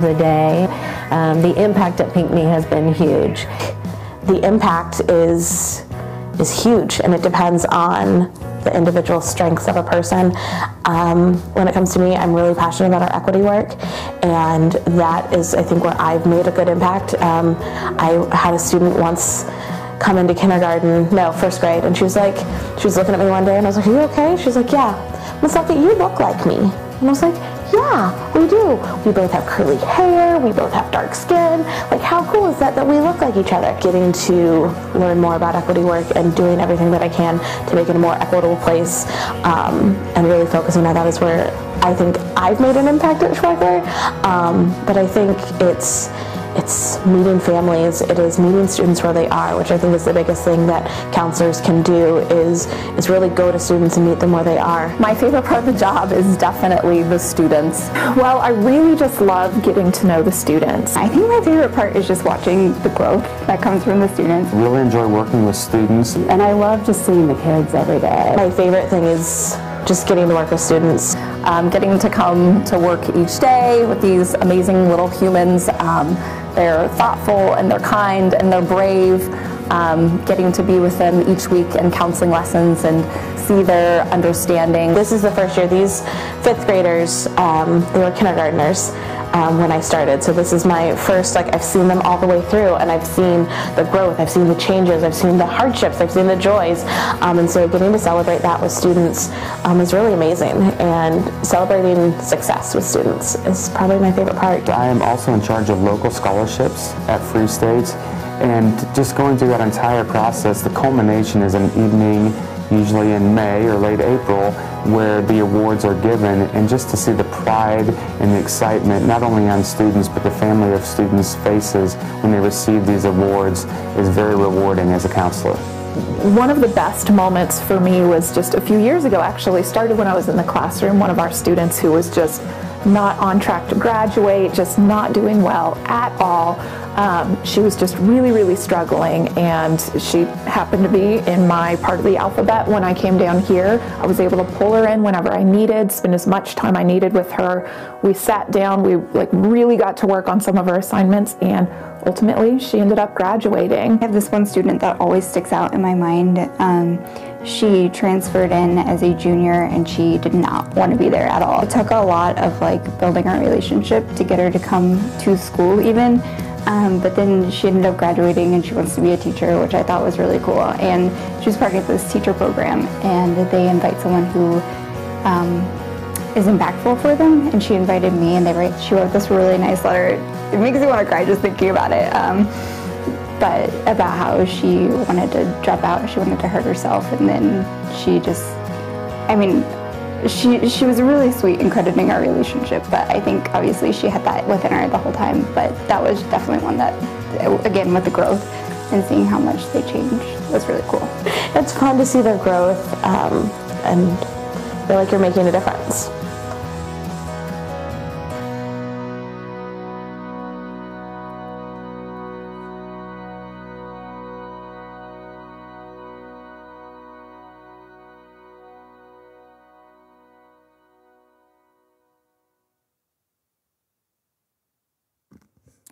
a day. The impact at Pinckney has been huge. The impact is huge, and it depends on the individual strengths of a person. When it comes to me, I'm really passionate about our equity work, and that is, I think, where I've made a good impact. I had a student once come into first grade, and she was looking at me one day, and I was like, "Are you okay?" She was like, "Yeah." Miss Luckett, you look like me. And I was like, "Yeah, we do. We both have curly hair, we both have dark skin. Like, how cool is that we look like each other?" Getting to learn more about equity work and doing everything that I can to make it a more equitable place, and really focusing on that is where I think I've made an impact at Schweigler. But I think it's meeting families, it is meeting students where they are, which I think is the biggest thing that counselors can do is really go to students and meet them where they are. My favorite part of the job is definitely the students. Well, I really just love getting to know the students. I think my favorite part is just watching the growth that comes from the students. I really enjoy working with students. And I love just seeing the kids every day. My favorite thing is just getting to work with students. Getting to come to work each day with these amazing little humans. They're thoughtful and they're kind and they're brave. Getting to be with them each week in counseling lessons and see their understanding. This is the first year. These fifth graders, they were kindergartners when I started. So this is my first, I've seen them all the way through, and I've seen the growth, I've seen the changes, I've seen the hardships, I've seen the joys. And so getting to celebrate that with students is really amazing. And celebrating success with students is probably my favorite part. I am also in charge of local scholarships at Free State. And just going through that entire process, the culmination is an evening, usually in May or late April, where the awards are given, and just to see the pride and the excitement, not only on students, but the family of students' faces when they receive these awards is very rewarding as a counselor. One of the best moments for me was just a few years ago, actually, started when I was in the classroom. One of our students who was just not on track to graduate, just not doing well at all. She was just really, really struggling, and she happened to be in my part of the alphabet when I came down here. I was able to pull her in whenever I needed, spend as much time I needed with her. We sat down, we really got to work on some of her assignments, and ultimately she ended up graduating. I have this one student that always sticks out in my mind. She transferred in as a junior and she did not want to be there at all. It took a lot of building our relationship to get her to come to school even. But then she ended up graduating and she wants to be a teacher, which I thought was really cool. And she was part of this teacher program, and they invite someone who is impactful for them, and she invited me, and she wrote this really nice letter. It makes me want to cry just thinking about it. But about how she wanted to drop out, she wanted to hurt herself, and then she just, she was really sweet in crediting our relationship, but I think obviously she had that within her the whole time, but that was definitely one that, again, with the growth and seeing how much they changed was really cool. It's fun to see their growth and feel like you're making a difference.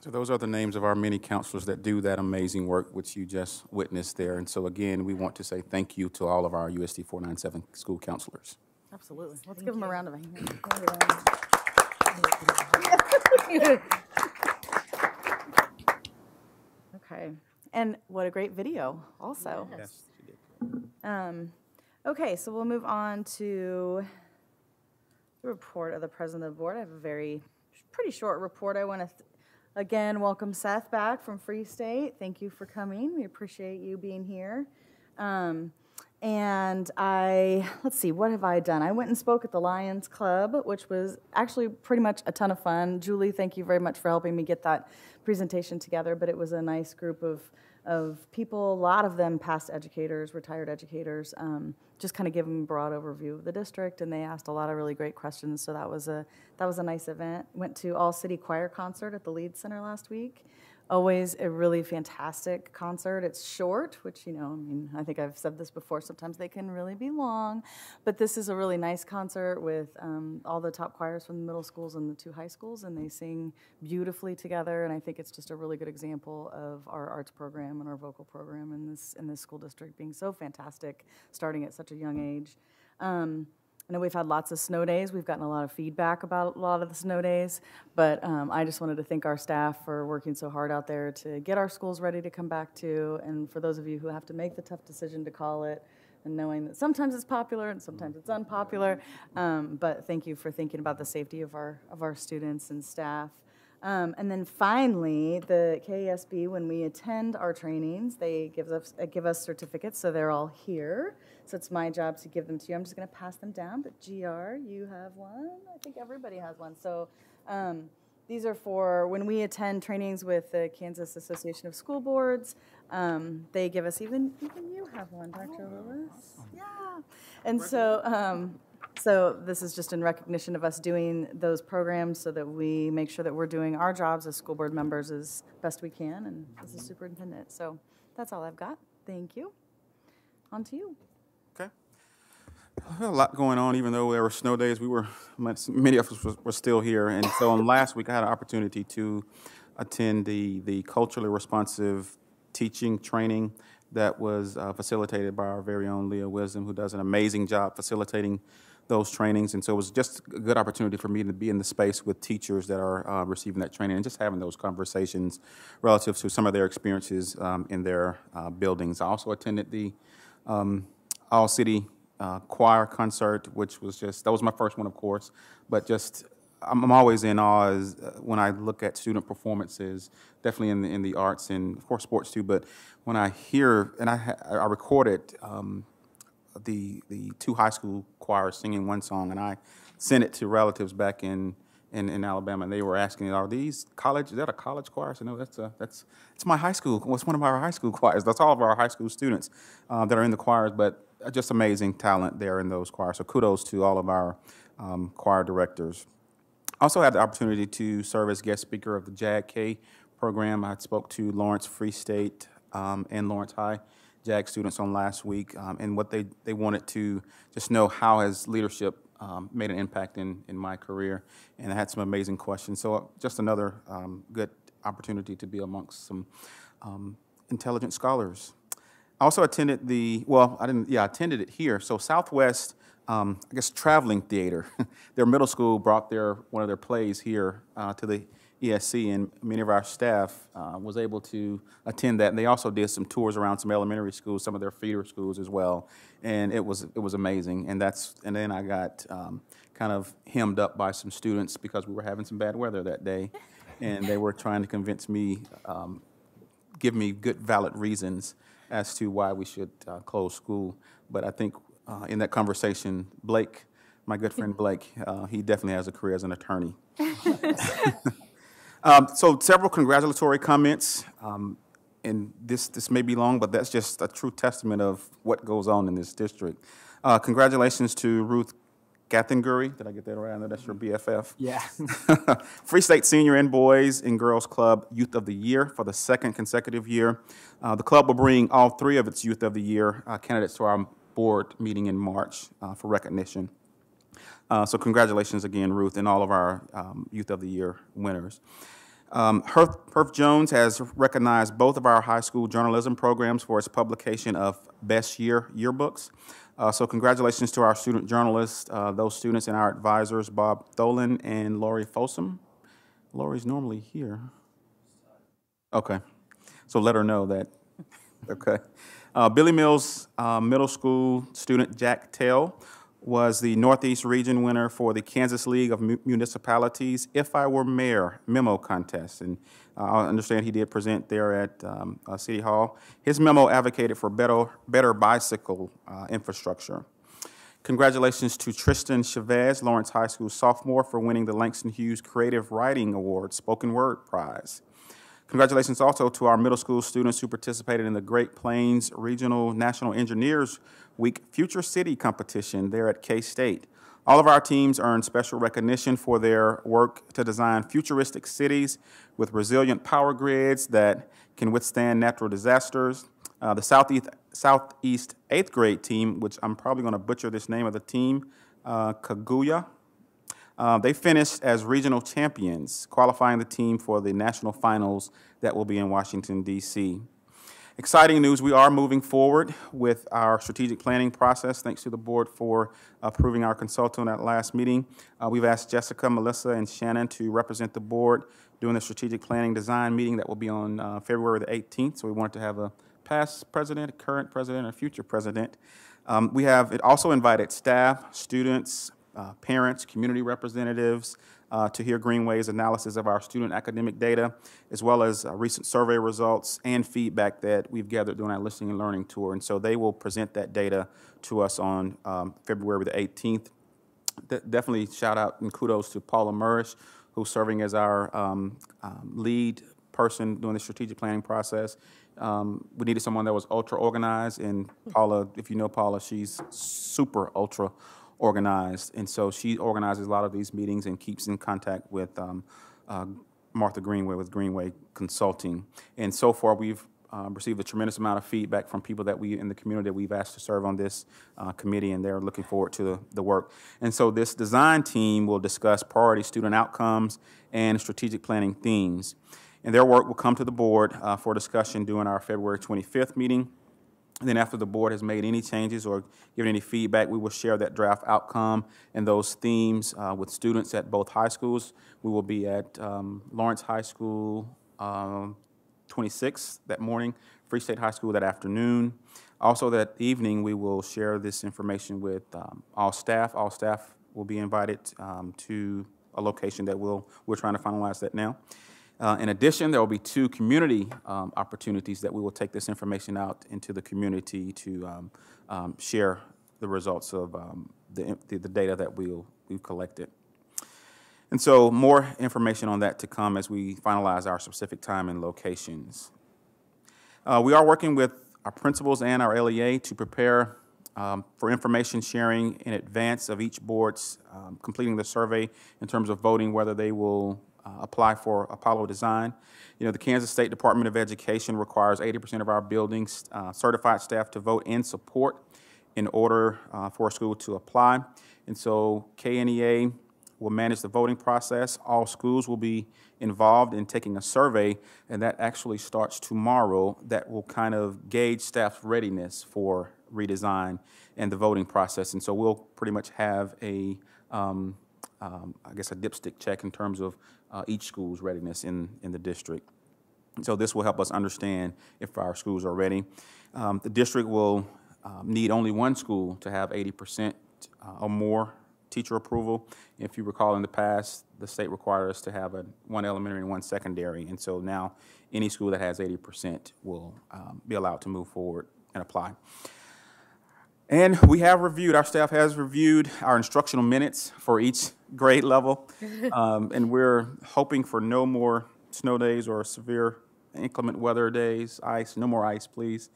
So those are the names of our many counselors that do that amazing work which you just witnessed there. And so again, we want to say thank you to all of our USD 497 school counselors. Absolutely. Let's give them a round of applause. Okay. And what a great video also. Yes, she did. Okay, so we'll move on to the report of the president of the board. I have a pretty short report. I want to again welcome Seth back from Free State. Thank you for coming. We appreciate you being here. And let's see, what have I done? I went and spoke at the Lions Club, which was actually pretty much a ton of fun. Julie, thank you very much for helping me get that presentation together, but it was a nice group of people, a lot of them past educators, retired educators, just kind of give them a broad overview of the district, and they asked a lot of really great questions, so that was a nice event. Went to All City Choir Concert at the Leeds Center last week, Always a really fantastic concert. It's short, which, you know, I mean, I think I've said this before, sometimes they can really be long, but this is a really nice concert with all the top choirs from the middle schools and the 2 high schools, and they sing beautifully together, and I think it's just a really good example of our arts program and our vocal program in this school district being so fantastic, starting at such a young age. I know we've had lots of snow days. We've gotten a lot of feedback about a lot of the snow days, but I just wanted to thank our staff for working so hard out there to get our schools ready to come back to, and for those of you who have to make the tough decision to call it, and knowing that sometimes it's popular and sometimes it's unpopular, but thank you for thinking about the safety of our students and staff. And then finally, the KESB, when we attend our trainings, they give us certificates, so they're all here. So it's my job to give them to you. I'm just going to pass them down, but GR, you have one. I think everybody has one. So these are for when we attend trainings with the Kansas Association of School Boards. They give us, even you have one, Dr. Lewis. Yeah. And so this is just in recognition of us doing those programs so that we make sure that we're doing our jobs as school board members as best we can and as a superintendent. So that's all I've got. Thank you. On to you. Okay. I had a lot going on, even though there were snow days. Many of us were still here. And so last week I had an opportunity to attend the culturally responsive teaching training that was facilitated by our very own Leah Wisdom, who does an amazing job facilitating those trainings. And so it was just a good opportunity for me to be in the space with teachers that are receiving that training and just having those conversations relative to some of their experiences in their buildings. I also attended the All-City Choir concert, which was that was my first one, of course, but just I'm always in awe when I look at student performances, definitely in the arts and, of course, sports too, but when I hear, and I recorded the 2 high school choirs singing one song, and I sent it to relatives back in Alabama, and they were asking, "Are these college? Is that a college choir?" I said, "No, it's my high school. It's one of our high school choirs. That's all of our high school students that are in the choirs." But just amazing talent there in those choirs. So kudos to all of our choir directors. I also had the opportunity to serve as guest speaker of the JAG-K program. I spoke to Lawrence Free State and Lawrence High JAG students on last week, and what they wanted to just know how has leadership made an impact in my career, and I had some amazing questions. So just another good opportunity to be amongst some intelligent scholars. I also attended I attended it here. So Southwest, I guess, Traveling Theater, their middle school brought one of their plays here to the ESC, and many of our staff was able to attend that. And they also did some tours around some elementary schools, some of their feeder schools as well, and it was amazing. And then I got kind of hemmed up by some students because we were having some bad weather that day, and they were trying to convince me, give me good, valid reasons as to why we should close school. But I think in that conversation, Blake, my good friend Blake, he definitely has a career as an attorney. So several congratulatory comments, and this may be long, but that's just a true testament of what goes on in this district. Congratulations to Ruth Gathinguri. Did I get that right? I know that's your BFF. Yeah. Free State Senior and Boys and Girls Club Youth of the Year for the 2nd consecutive year. The club will bring all 3 of its Youth of the Year candidates to our board meeting in March for recognition. So congratulations again, Ruth, and all of our Youth of the Year winners. Herf Jones has recognized both of our high school journalism programs for its publication of Best Year yearbooks. So congratulations to our student journalists, those students and our advisors, Bob Tholen and Lori Folsom. Lori's normally here. Okay, so let her know that. Okay. Billy Mills Middle School student Jack Tell was the Northeast Region winner for the Kansas League of Municipalities If I Were Mayor memo contest. And I understand he did present there at City Hall. His memo advocated for better bicycle infrastructure. Congratulations to Tristan Chavez, Lawrence High School sophomore, for winning the Langston Hughes Creative Writing Award Spoken Word Prize. Congratulations also to our middle school students who participated in the Great Plains Regional National Engineers Week Future City competition there at K-State. All of our teams earned special recognition for their work to design futuristic cities with resilient power grids that can withstand natural disasters. The Southeast 8th grade team, which I'm probably going to butcher this name of the team, Kaguya, they finished as regional champions, qualifying the team for the national finals that will be in Washington, D.C. Exciting news, we are moving forward with our strategic planning process. Thanks to the board for approving our consultant at last meeting. We've asked Jessica, Melissa, and Shannon to represent the board during the strategic planning design meeting that will be on February the 18th. So we wanted to have a past president, a current president, and a future president. We have also invited staff, students, parents, community representatives to hear Greenway's analysis of our student academic data, as well as recent survey results and feedback that we've gathered during our listening and learning tour. And so they will present that data to us on February the 18th. Definitely shout out and kudos to Paula Murish, who's serving as our lead person doing the strategic planning process. We needed someone that was ultra organized, and Paula, if you know Paula, she's super ultra organized, and so she organizes a lot of these meetings and keeps in contact with Martha Greenway with Greenway Consulting. And so far, we've received a tremendous amount of feedback from people that we in the community that we've asked to serve on this committee, and they're looking forward to the work. And so this design team will discuss priority student outcomes and strategic planning themes. And their work will come to the board for discussion during our February 25th meeting. And then after the board has made any changes or given any feedback, we will share that draft outcome and those themes with students at both high schools. We will be at Lawrence High School 26th that morning, Free State High School that afternoon. Also that evening, we will share this information with all staff. All staff will be invited to a location that we're trying to finalize that now. In addition, there will be 2 community opportunities that we will take this information out into the community to share the results of the data that we've collected. And so more information on that to come as we finalize our specific time and locations. We are working with our principals and our LEA to prepare for information sharing in advance of each board's completing the survey in terms of voting whether they will apply for Apollo Design. You know, the Kansas State Department of Education requires 80% of our buildings certified staff to vote in support in order for a school to apply. And so KNEA will manage the voting process. All schools will be involved in taking a survey, and that actually starts tomorrow. That will kind of gauge staff's readiness for redesign and the voting process. And so we'll pretty much have a I guess a dipstick check in terms of each school's readiness in the district. So this will help us understand if our schools are ready. The district will need only one school to have 80% or more teacher approval. If you recall in the past, the state required us to have one elementary and one secondary. And so now any school that has 80% will be allowed to move forward and apply. And we have reviewed, our staff has reviewed our instructional minutes for each grade level. And we're hoping for no more snow days or severe inclement weather days, ice, no more ice, please.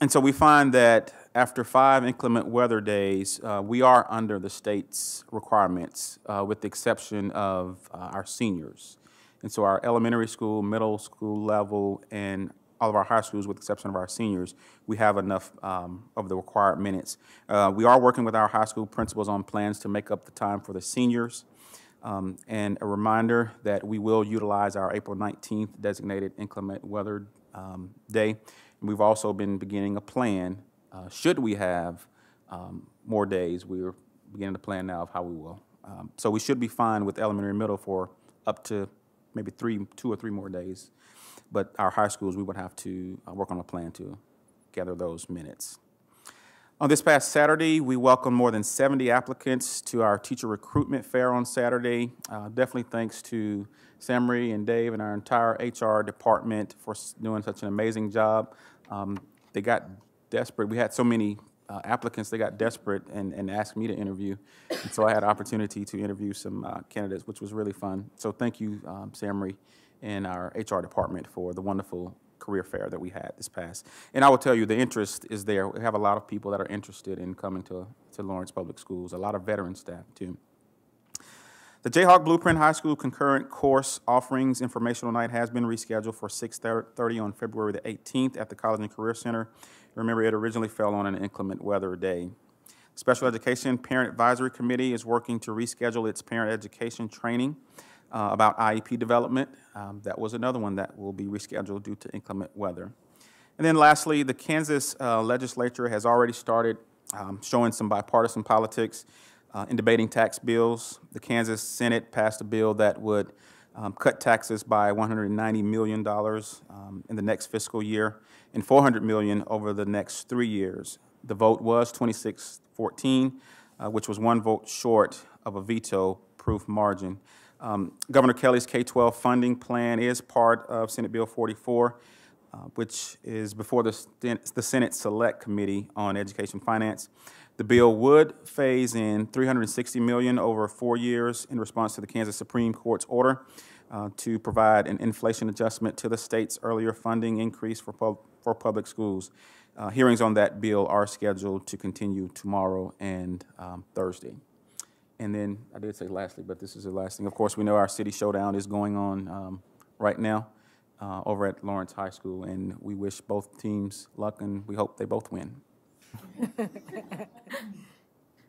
And so we find that after 5 inclement weather days, we are under the state's requirements, with the exception of our seniors. And so our elementary school, middle school level, and all of our high schools, with the exception of our seniors, we have enough of the required minutes. We are working with our high school principals on plans to make up the time for the seniors. And a reminder that we will utilize our April 19th designated inclement weather day. And we've also been beginning a plan, should we have more days, we're beginning to plan now of how we will. So we should be fine with elementary and middle for up to maybe 2 or 3 more days. But our high schools, we would have to work on a plan to gather those minutes. On this past Saturday, we welcomed more than 70 applicants to our teacher recruitment fair on Saturday. Definitely thanks to Samri and Dave and our entire HR department for doing such an amazing job. They got desperate. We had so many applicants, they got desperate and asked me to interview. And so I had an opportunity to interview some candidates, which was really fun. So thank you, Samri, and our HR department for the wonderful career fair that we had this past. And I will tell you, the interest is there. We have a lot of people that are interested in coming to Lawrence Public Schools, a lot of veteran staff, too. The Jayhawk Blueprint High School concurrent course offerings informational night has been rescheduled for 6:30 on February the 18th at the College and Career Center. Remember, it originally fell on an inclement weather day. Special Education Parent Advisory Committee is working to reschedule its parent education training about IEP development. That was another one that will be rescheduled due to inclement weather. And then lastly, the Kansas legislature has already started showing some bipartisan politics in debating tax bills. The Kansas Senate passed a bill that would cut taxes by $190 million in the next fiscal year and $400 million over the next 3 years. The vote was 26-14, which was one vote short of a veto-proof margin. Governor Kelly's K-12 funding plan is part of Senate Bill 44, which is before the Senate Select Committee on Education Finance. The bill would phase in $360 million over 4 years in response to the Kansas Supreme Court's order to provide an inflation adjustment to the state's earlier funding increase for public schools. Hearings on that bill are scheduled to continue tomorrow and Thursday. And then, I did say lastly, but this is the last thing. Of course, we know our city showdown is going on right now over at Lawrence High School, and we wish both teams luck, and we hope they both win.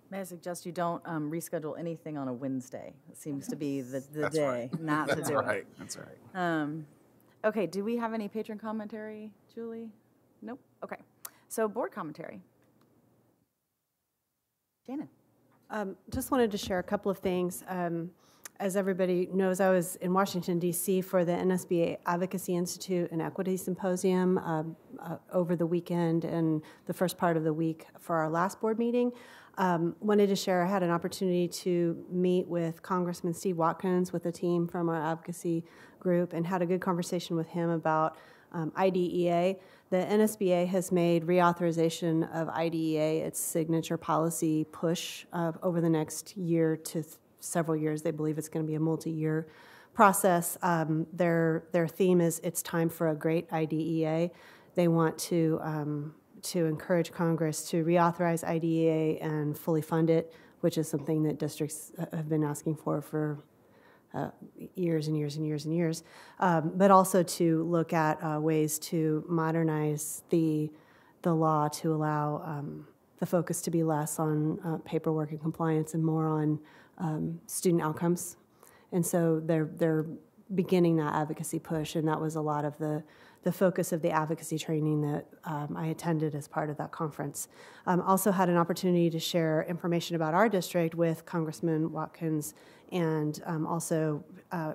May I suggest you don't reschedule anything on a Wednesday? It seems to be the day not to do it. That's right. Okay, do we have any patron commentary, Julie? Nope. Okay. So board commentary. Shannon. Just wanted to share a couple of things. As everybody knows, I was in Washington, D.C. for the NSBA Advocacy Institute and Equity Symposium over the weekend and the first part of the week for our last board meeting. Wanted to share, I had an opportunity to meet with Congressman Steve Watkins with a team from our advocacy group and had a good conversation with him about IDEA. The NSBA has made reauthorization of IDEA its signature policy push over the next year to several years. They believe it's going to be a multi-year process. Their theme is "It's time for a great IDEA." They want to encourage Congress to reauthorize IDEA and fully fund it, which is something that districts have been asking for years and years and years and years, but also to look at ways to modernize the law to allow the focus to be less on paperwork and compliance and more on student outcomes. And so they're beginning that advocacy push, and that was a lot of the focus of the advocacy training that I attended as part of that conference. Also had an opportunity to share information about our district with Congressman Watkins and also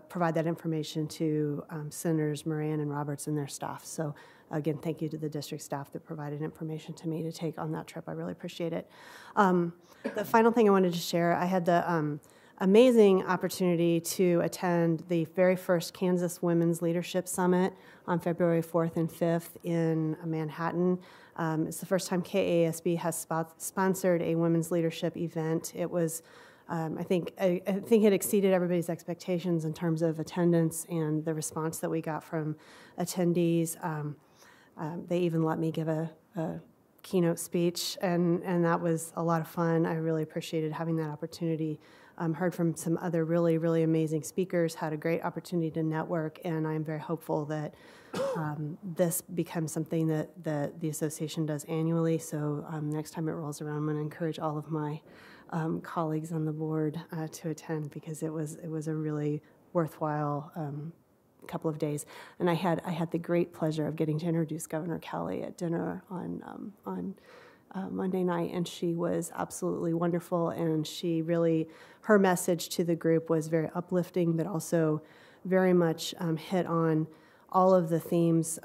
provide that information to Senators Moran and Roberts and their staff. So again, thank you to the district staff that provided information to me to take on that trip. I really appreciate it. The final thing I wanted to share, I had the amazing opportunity to attend the very first Kansas Women's Leadership Summit on February 4th and 5th in Manhattan. It's the first time KASB has sponsored a women's leadership event. It was, I think it exceeded everybody's expectations in terms of attendance and the response that we got from attendees. They even let me give a keynote speech, and that was a lot of fun. I really appreciated having that opportunity. Heard from some other really, really amazing speakers, had a great opportunity to network, and I'm very hopeful that this becomes something that the association does annually. So next time it rolls around, I'm going to encourage all of my colleagues on the board to attend, because it was a really worthwhile couple of days. And I had the great pleasure of getting to introduce Governor Kelly at dinner on Monday night, and she was absolutely wonderful, and she really, her message to the group was very uplifting, but also very much hit on all of the themes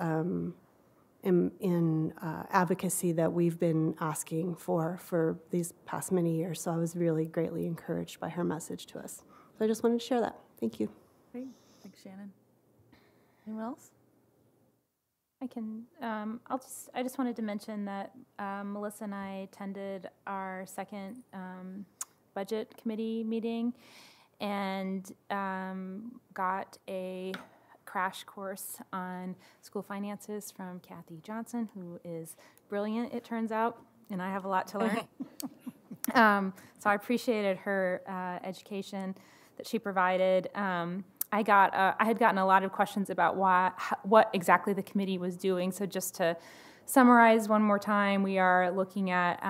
in advocacy that we've been asking for these past many years. So I was really greatly encouraged by her message to us. So I just wanted to share that. Thank you. Great. Thanks, Shannon. Anyone else? I can. I just wanted to mention that Melissa and I attended our second budget committee meeting, and got a crash course on school finances from Kathy Johnson, who is brilliant, it turns out, and I have a lot to learn. So I appreciated her education that she provided. I had gotten a lot of questions about what exactly the committee was doing. So just to summarize one more time, we are looking at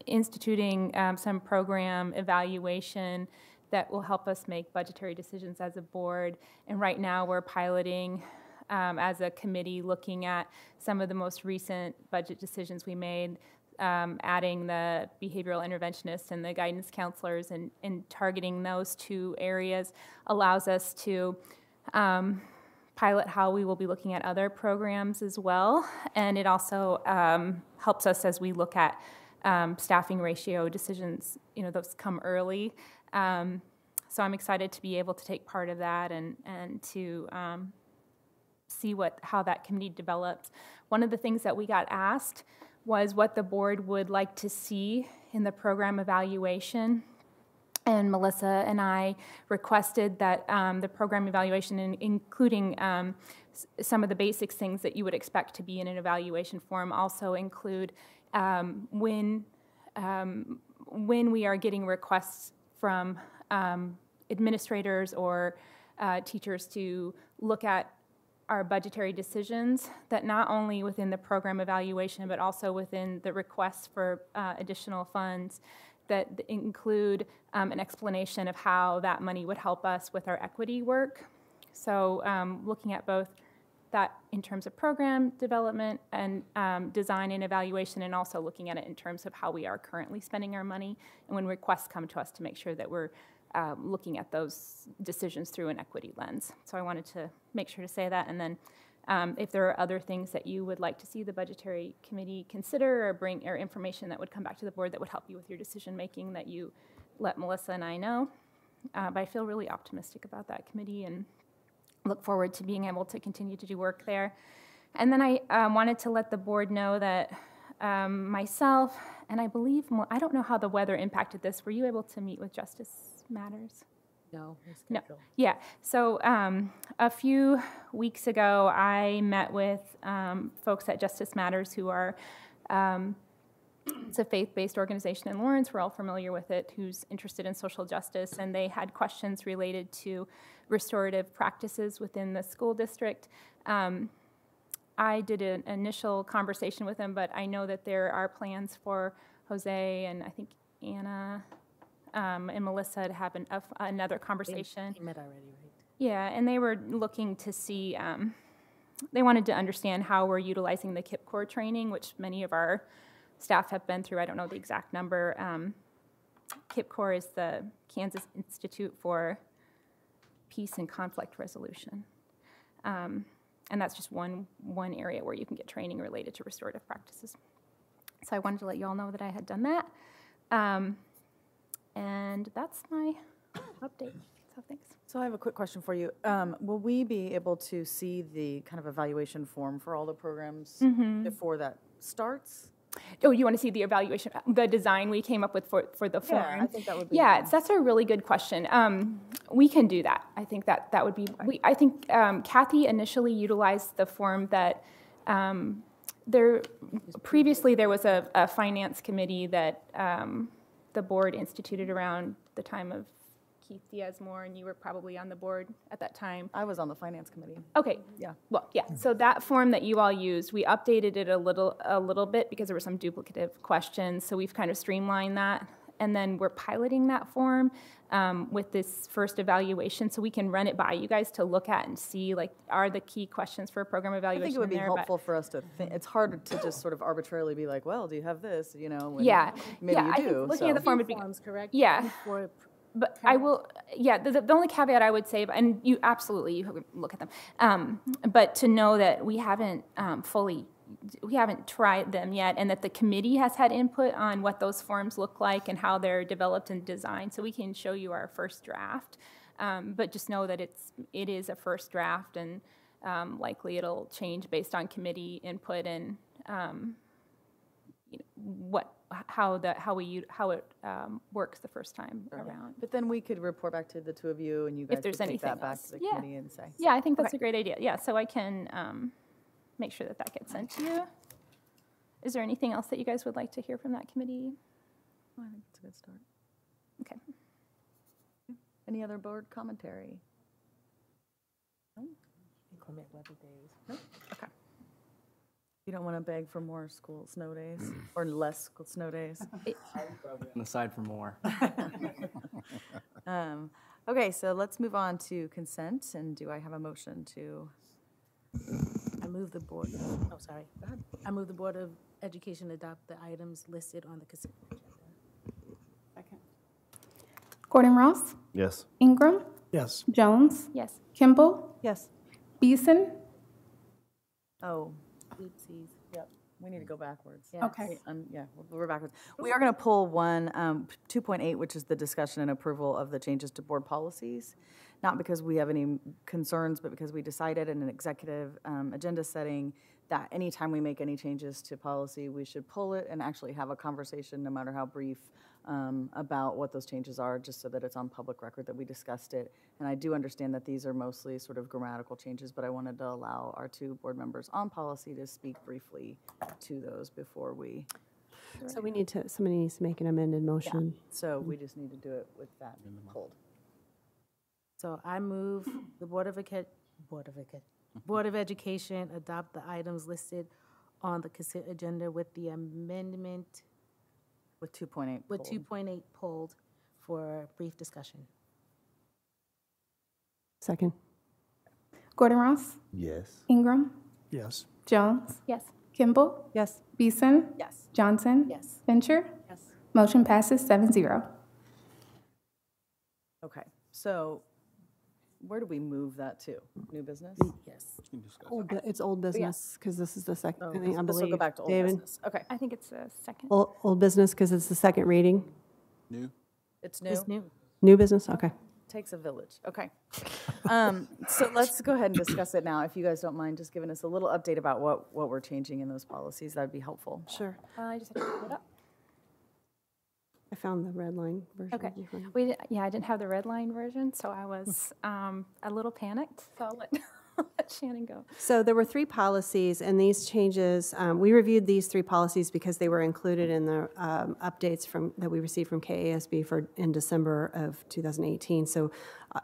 instituting some program evaluation that will help us make budgetary decisions as a board. And right now we're piloting as a committee, looking at some of the most recent budget decisions we made, adding the behavioral interventionists and the guidance counselors, and targeting those two areas allows us to pilot how we will be looking at other programs as well. And it also helps us as we look at staffing ratio decisions, those come early. So I'm excited to be able to take part of that and to see how that committee develops. One of the things that we got asked was what the board would like to see in the program evaluation. And Melissa and I requested that the program evaluation, including some of the basic things that you would expect to be in an evaluation form, also include when we are getting requests from administrators or teachers to look at our budgetary decisions, that not only within the program evaluation, but also within the requests for additional funds, that include an explanation of how that money would help us with our equity work. So looking at both that in terms of program development and design and evaluation, and also looking at it in terms of how we are currently spending our money, and when requests come to us, to make sure that we're looking at those decisions through an equity lens. So I wanted to make sure to say that. And then if there are other things that you would like to see the budgetary committee consider or bring, or information that would come back to the board that would help you with your decision making, that you let Melissa and I know. But I feel really optimistic about that committee and look forward to being able to continue to do work there. And then I wanted to let the board know that myself, and I believe, I don't know how the weather impacted this, were you able to meet with Justice Matters? No. Yeah. So a few weeks ago, I met with folks at Justice Matters, who are it's a faith-based organization in Lawrence. We're all familiar with it, who's interested in social justice, and they had questions related to restorative practices within the school district. I did an initial conversation with them, but I know that there are plans for Jose and I think Anna and Melissa to have another conversation. They met already, right? Yeah, and they were looking to see, they wanted to understand how we're utilizing the KIPP Corps training, which many of our staff have been through. I don't know the exact number. KIPP Corps is the Kansas Institute for Peace and Conflict Resolution. And that's just one area where you can get training related to restorative practices. So I wanted to let you all know that I had done that. And that's my update. So thanks. So I have a quick question for you. Will we be able to see the kind of evaluation form for all the programs before that starts? Oh, you want to see the evaluation, the design we came up with for the form? Yeah, I think that would be. Yeah, that's a really good question. We can do that. I think that would be. I think Kathy initially utilized the form that previously there was a finance committee that the board instituted around the time of Keith Diaz-Moore, and you were probably on the board at that time. I was on the finance committee. Okay. Yeah. Well, yeah. So that form that you all used, we updated it a little bit because there were some duplicative questions. So we've kind of streamlined that, and then we're piloting that form with this first evaluation, so we can run it by you guys to look at and see, like, are the key questions for a program evaluation. I think it would be there, helpful for us to think. It's hard to just sort of arbitrarily be like, well, do you have this? When maybe you I do. think looking at the form would be correct? Yeah. But I will, the only caveat I would say, and you absolutely, you look at them, but to know that we haven't we haven't tried them yet, and that the committee has had input on what those forms look like and how they're developed and designed, so we can show you our first draft. But just know that it is a first draft, and likely it'll change based on committee input and what how it works the first time around. But then we could report back to the two of you, and you guys If there's could take anything that back else. to the Yeah. committee and say. Yeah, I think that's a great idea. Yeah, so I can make sure that gets sent to you. Is there anything else that you guys would like to hear from that committee? I think it's a good start. Okay. Any other board commentary? Inclement weather days. No? Okay. You don't want to beg for more school snow days or less school snow days? On the side for more. Okay, so let's move on to consent, and do I have a motion to? I move the board, oh, sorry. Go ahead. I move the Board of Education adopt the items listed on the consent agenda. Gordon Ross, Yes. Ingram, Yes. Jones, Yes. Kimball, Yes. Beeson. Oh, Oopsies. yep, we need to go backwards. Okay. Yeah, we're backwards. We are going to pull 2.8, which is the discussion and approval of the changes to board policies. Not because we have any concerns, but because we decided in an executive agenda setting that anytime we make any changes to policy, we should pull it and actually have a conversation, no matter how brief, about what those changes are, just so that it's on public record that we discussed it. And I do understand that these are mostly sort of grammatical changes, but I wanted to allow our two board members on policy to speak briefly to those before we. So somebody needs to make an amended motion. So we just need to do it with that pulled. So I move the Board of Education adopt the items listed on the consent agenda with the amendment With 2.8 with pulled. 2.8 pulled for brief discussion. Second. Gordon Ross, Yes. Ingram, Yes. Jones, Yes. Kimball, Yes. Beeson, Yes. Johnson, Yes. Fincher. Yes. Motion passes 7-0. Okay, so where do we move that to? New business? Yes. It's old business, because this is the second, I think, I This will go believe. back to old David? business. Okay, I think it's a second. Old business, because it's the second reading. New? it's new. It's new. New business, okay. Takes a village. Okay. So let's go ahead and discuss it now. If you guys don't mind just giving us a little update about what we're changing in those policies, that'd be helpful. Sure. I just have to pull it up. I found the red line version. Okay. You found- I didn't have the red line version, so I was a little panicked. So I'll let Shannon go. So there were 3 policies, and these changes, we reviewed these 3 policies because they were included in the updates that we received from KASB in December of 2018. So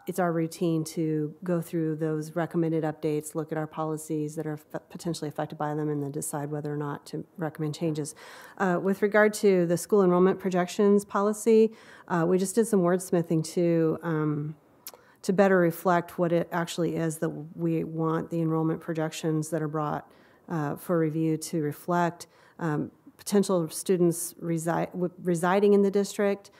it's our routine to go through those recommended updates, look at our policies that are potentially affected by them, and then decide whether or not to recommend changes. With regard to the school enrollment projections policy, we just did some wordsmithing to better reflect what it actually is that we want the enrollment projections that are brought for review to reflect. Potential students residing in the district,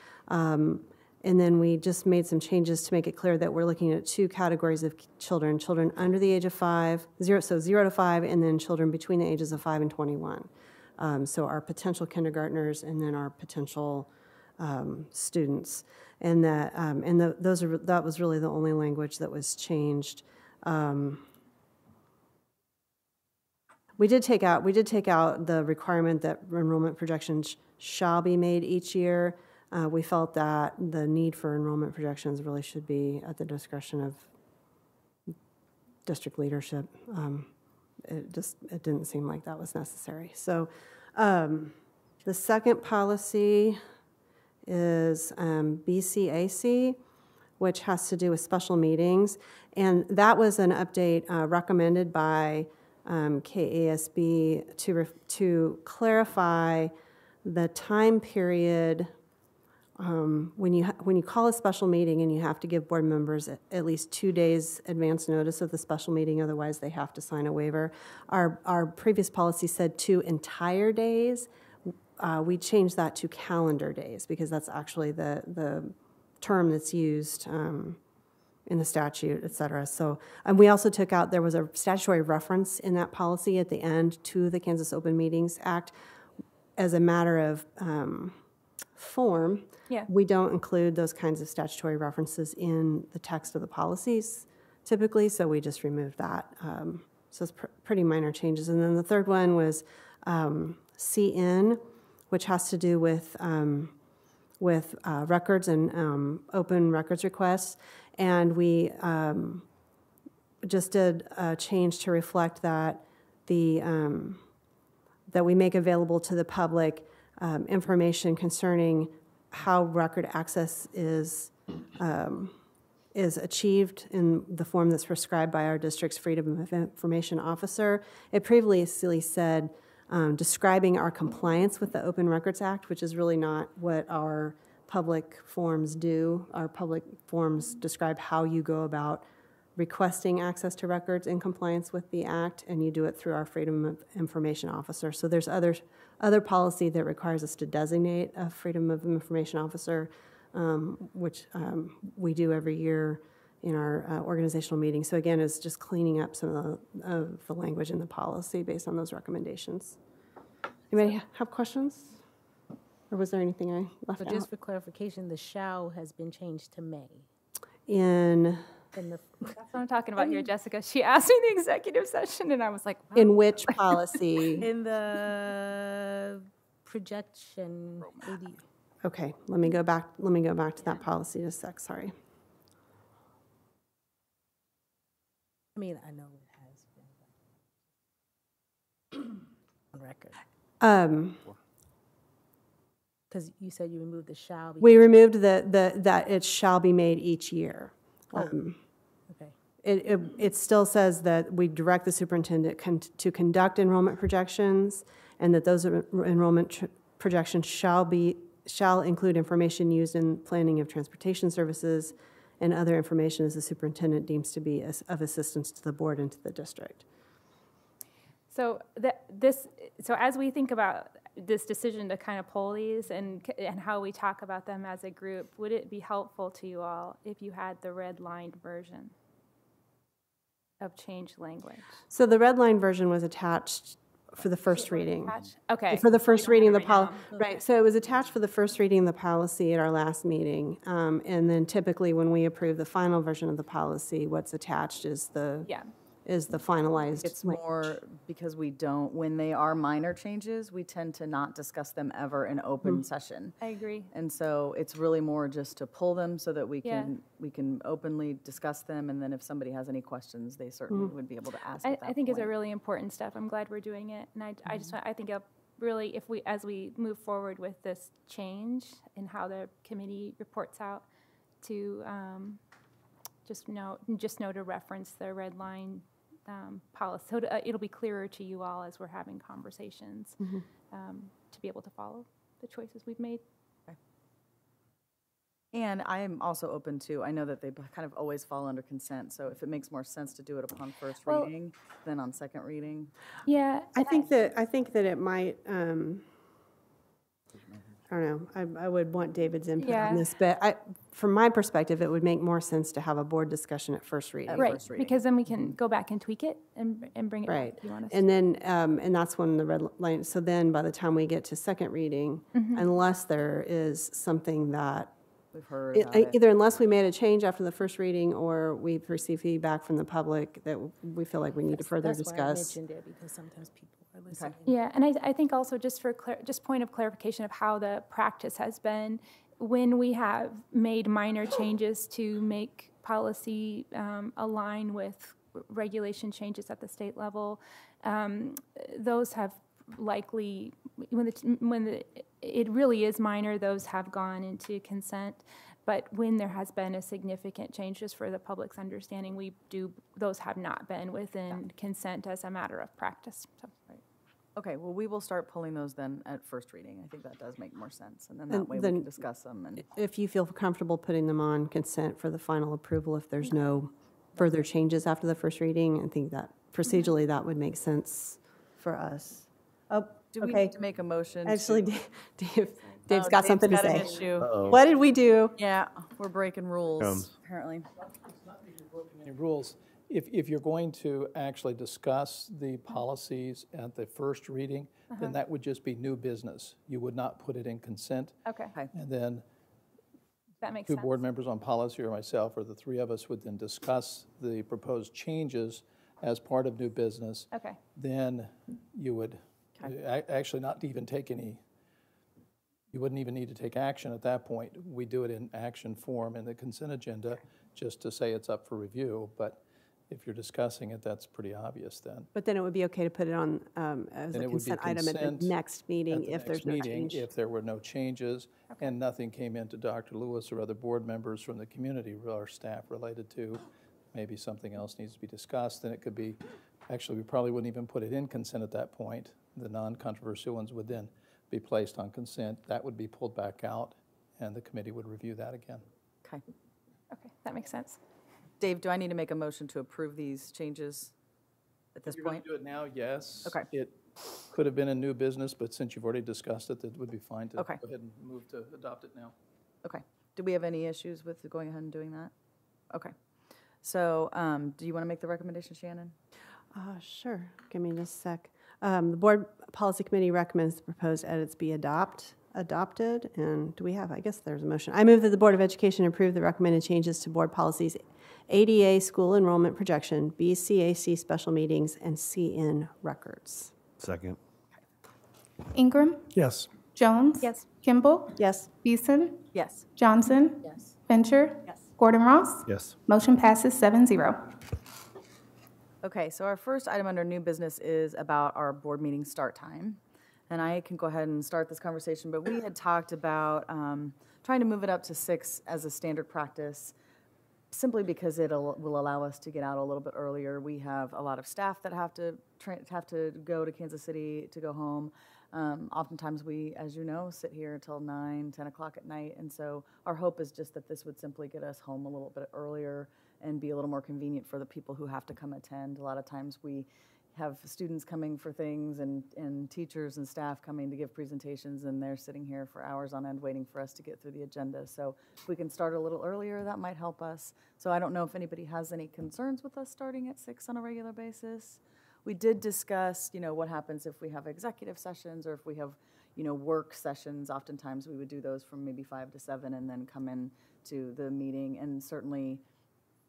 and then we just made some changes to make it clear that we're looking at 2 categories of children under the age of 5, 0 to 5, and then children between the ages of 5 and 21. So our potential kindergartners and then our potential students. And that that was really the only language that was changed. We did take out the requirement that enrollment projections shall be made each year. We felt that the need for enrollment projections really should be at the discretion of district leadership. It didn't seem like that was necessary. So the second policy is BCAC, which has to do with special meetings. And that was an update recommended by KASB to clarify the time period when you call a special meeting and you have to give board members at least 2 days advance notice of the special meeting, otherwise they have to sign a waiver. Our previous policy said 2 entire days. We changed that to calendar days because that's actually the term that's used in the statute, et cetera. So, and we also took out, there was a statutory reference in that policy at the end to the Kansas Open Meetings Act. As a matter of form, we don't include those kinds of statutory references in the text of the policies typically, so we just removed that. So it's pretty minor changes. And then the third one was CN, which has to do with records and open records requests. And we just did a change to reflect that that we make available to the public information concerning how record access is achieved in the form that's prescribed by our district's Freedom of Information Officer. It previously said describing our compliance with the Open Records Act, which is really not what our public forms do. Our public forms describe how you go about requesting access to records in compliance with the Act, and you do it through our Freedom of Information Officer. So there's other policy that requires us to designate a Freedom of Information Officer, which we do every year in our organizational meeting. So again, it's just cleaning up some of the language in the policy based on those recommendations. Anybody have questions? Or was there anything I left out? But just for clarification, the shall has been changed to may. That's what I'm talking about here, Jessica. She asked me the executive session, and I was like, wow. In which policy? In the projection. Okay, let me go back to that policy in a sec, sorry. I mean, I know it has been on record. Because you said you removed the shall. We removed that it shall be made each year. Okay. It still says that we direct the superintendent to conduct enrollment projections, and that those enrollment projections shall include information used in planning of transportation services and other information as the superintendent deems to be of assistance to the board and to the district. So as we think about this decision to kind of pull these and how we talk about them as a group, would it be helpful to you all if you had the red-lined version of changed language? So the red line version was attached for the first reading. Okay. For the first reading of the policy, right. So it was attached for the first reading of the policy at our last meeting. And then typically when we approve the final version of the policy, what's attached is the finalized. It's more because when they are minor changes, we tend to not discuss them ever in open session. I agree. And so it's really more just to pull them so that we can openly discuss them, and then if somebody has any questions, they certainly would be able to ask at that I think point. it's a really important step. I'm glad we're doing it, and I think really, as we move forward with this change in how the committee reports out, to just know to reference the red line policy, so it'll be clearer to you all as we're having conversations to be able to follow the choices we've made. Okay. And I am also open to, I know that they kind of always fall under consent, so if it makes more sense to do it upon first reading than on second reading. Yeah. I think that it might, I don't know, I would want David's input on this, but from my perspective, it would make more sense to have a board discussion at first reading. Right, because then we can go back and tweak it and bring it back if you want us to. And then, and that's when the red line, so then by the time we get to second reading, unless there is something that we've heard either unless we made a change after the first reading or we've received feedback from the public that we feel like we need to further discuss. That's why I mentioned it, because sometimes people are listening. Yeah, and I think also just for point of clarification of how the practice has been, when we have made minor changes to make policy align with regulation changes at the state level, those have likely, it really is minor, those have gone into consent. But when there has been a significant change, just for the public's understanding, those have not been within consent as a matter of practice. So. Right. Okay, well, we will start pulling those then at first reading. I think that does make more sense, and then that way we can discuss them. And if you feel comfortable putting them on consent for the final approval, if there's no further changes after the first reading, I think that procedurally that would make sense for us. Oh, do we need to make a motion? Actually, Dave's got something to say. An issue. What did we do? Yeah, we're breaking rules, apparently. It's not that you're breaking any rules. If you're going to actually discuss the policies at the first reading, then that would just be new business. You would not put it in consent. Okay. And then that makes two board members on policy or myself or the three of us would then discuss the proposed changes as part of new business. Okay. Then you would actually not even take any You wouldn't even need to take action at that point. We do it in action form in the consent agenda just to say it's up for review, but if you're discussing it, that's pretty obvious then. But then it would be okay to put it on as Then a it would be consent item at consent the next meeting at the if there's next no meeting, change. if there were no changes and nothing came into Dr. Lewis or other board members from the community or staff related to maybe something else needs to be discussed, then it could be, actually, we probably wouldn't even put it in consent at that point. The non-controversial ones would then be placed on consent. That would be pulled back out, and the committee would review that again. Okay. Okay, that makes sense. Dave, do I need to make a motion to approve these changes at this If you're going point? to do it now, yes. Okay. It could have been a new business, but since you've already discussed it, it would be fine to go Okay. ahead and move to adopt it now. Okay. Do we have any issues with going ahead and doing that? Okay. So do you want to make the recommendation, Shannon? Sure. Give me just a sec. The Board Policy Committee recommends the proposed edits be adopted. And do we have, I guess there's a motion. I move that the Board of Education approve the recommended changes to board policies ADA school enrollment projection, BCAC special meetings, and CN records. Second. Ingram, Yes. Jones. Yes. Kimball, Yes. Beeson, Yes. Johnson, Yes. Fincher, Yes. Gordon Ross. Yes. Motion passes 7-0. Okay, so our first item under new business is about our board meeting start time. And I can go ahead and start this conversation, but we had talked about trying to move it up to 6 as a standard practice, simply because it will allow us to get out a little bit earlier. We have a lot of staff that have to go to Kansas City to go home. Oftentimes we, as you know, sit here until 9, 10 o'clock at night, and so our hope is just that this would simply get us home a little bit earlier and be a little more convenient for the people who have to come attend. A lot of times we have students coming for things and teachers and staff coming to give presentations, and they're sitting here for hours on end waiting for us to get through the agenda. So if we can start a little earlier, that might help us. So I don't know if anybody has any concerns with us starting at 6 on a regular basis. We did discuss, what happens if we have executive sessions or if we have, work sessions. Oftentimes we would do those from maybe 5 to 7 and then come in to the meeting, and certainly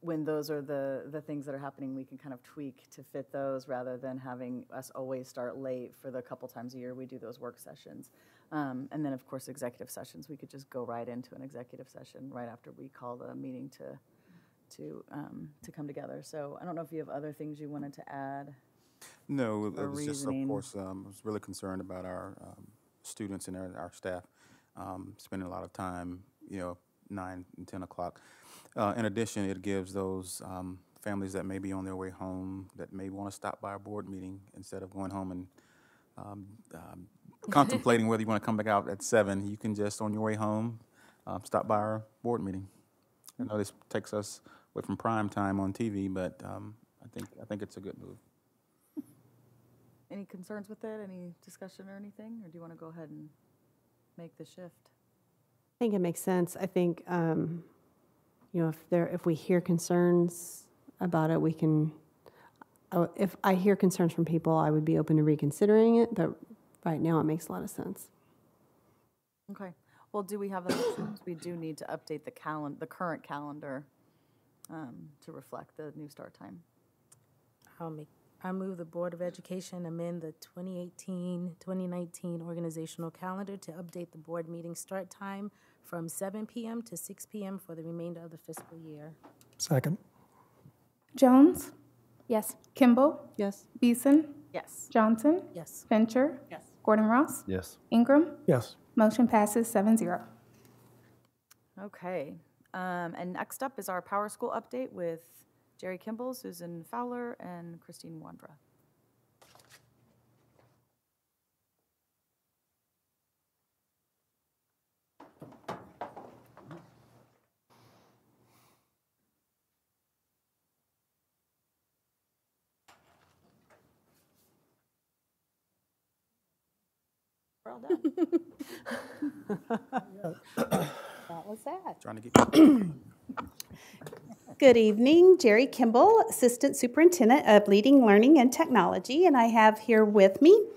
when those are the things that are happening, we can kind of tweak to fit those rather than having us always start late for the couple times a year we do those work sessions. And then, of course, executive sessions. We could just go right into an executive session right after we call the meeting to come together. So I don't know if you have other things you wanted to add. No, it or was just, of reasoning. course, I was really concerned about our students and our staff spending a lot of time, 9 and 10 o'clock. In addition, it gives those families that may be on their way home that may want to stop by a board meeting instead of going home and contemplating whether you want to come back out at 7. You can just, on your way home, stop by our board meeting. I know this takes us away from prime time on TV, but I think it's a good move. Any concerns with it? Any discussion or anything? Or do you want to go ahead and make the shift? I think it makes sense. I think, if we hear concerns about it, we can, if I hear concerns from people, I would be open to reconsidering it, but right now it makes a lot of sense. Okay. Well, do we have the motions? We do need to update the current calendar to reflect the new start time. I move the Board of Education amend the 2018-2019 organizational calendar to update the board meeting start time from 7 p.m. to 6 p.m. for the remainder of the fiscal year. Second. Jones, Yes. Kimball, Yes. Beeson, Yes. Johnson, Yes. Fincher, Yes. Gordon Ross, Yes. Ingram. Yes. Motion passes 7-0. Okay. And next up is our Power School update with Jerry Kimball, Susan Fowler, and Christine Wandra. We're all done. That was that. Trying to get Good evening, Jerry Kimball, Assistant Superintendent of Leading Learning and Technology, and I have here with me